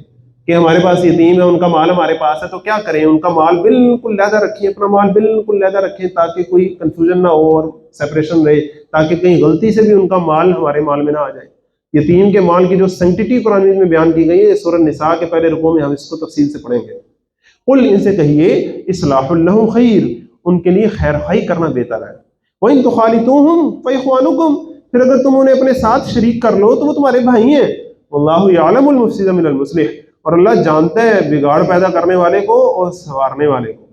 کہ ہمارے پاس یتیم ہے، ان کا مال ہمارے پاس ہے تو کیا کریں. ان کا مال بالکل علیحدہ رکھیں، اپنا مال بالکل علیحدہ رکھیں تاکہ کوئی کنفیوژن نہ ہو اور سیپریشن رہے، تاکہ کہیں غلطی سے بھی ان کا مال ہمارے مال میں نہ آ جائے. یتیم کے مال کی جو سینکٹیٹی قرآن میں بیان کی گئی ہے، سورہ نساء کے پہلے رکوع میں ہم اس کو تفصیل سے پڑھیں گے. قل، ان سے کہیے، اصلاح لہم خیر، ان کے لیے خیر خواہی کرنا بہتر ہے. وَإِن تُخَالِطُوهُمْ فَإِخْوَانُكُمْ، پھر اگر تم انہیں اپنے ساتھ شریک کر لو تو وہ تمہارے بھائی ہیں. وَاللَّهُ يَعْلَمُ الْمُفْسِدَ مِنَ الْمُصْلِحِ، اور اللہ جانتا ہے بگاڑ پیدا کرنے والے کو اور سنوارنے والے کو.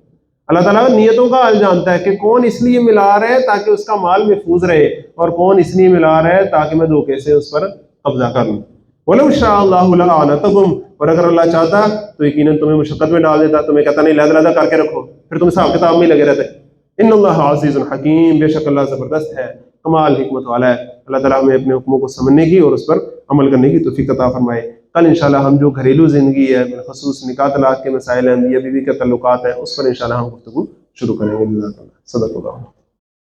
اللہ تعالیٰ نیتوں کا حال جانتا ہے کہ کون اس لیے ملا رہا ہے تاکہ اس کا مال محفوظ رہے، اور کون اس لیے ملا رہا ہے تاکہ میں دھوکے سے اس پر قبضہ کر لوں. وَلَوْ شَاءَ اللَّهُ لَأَعْنَتَكُمْ، اور اگر اللہ چاہتا تو یقیناً تمہیں مشقت میں ڈال دیتا، تمہیں کہتا نہیں علیحدہ کر کے رکھو، پھر تم حساب کتاب میں لگے رہتے. ان اللہ عزیز الحکیم، بے شک اللہ زبردست ہے، کمال حکمت والا ہے. اللہ تعالیٰ ہمیں اپنے حکموں کو سمجھنے کی اور اس پر عمل کرنے کی توفیق عطا فرمائے. کل انشاءاللہ ہم جو گھریلو زندگی ہے، بالخصوص نکاح طلاق کے مسائل ہیں، میاں بیوی کے تعلقات ہیں، اس پر انشاءاللہ ہم گفتگو شروع کریں گے. صدق اللہ.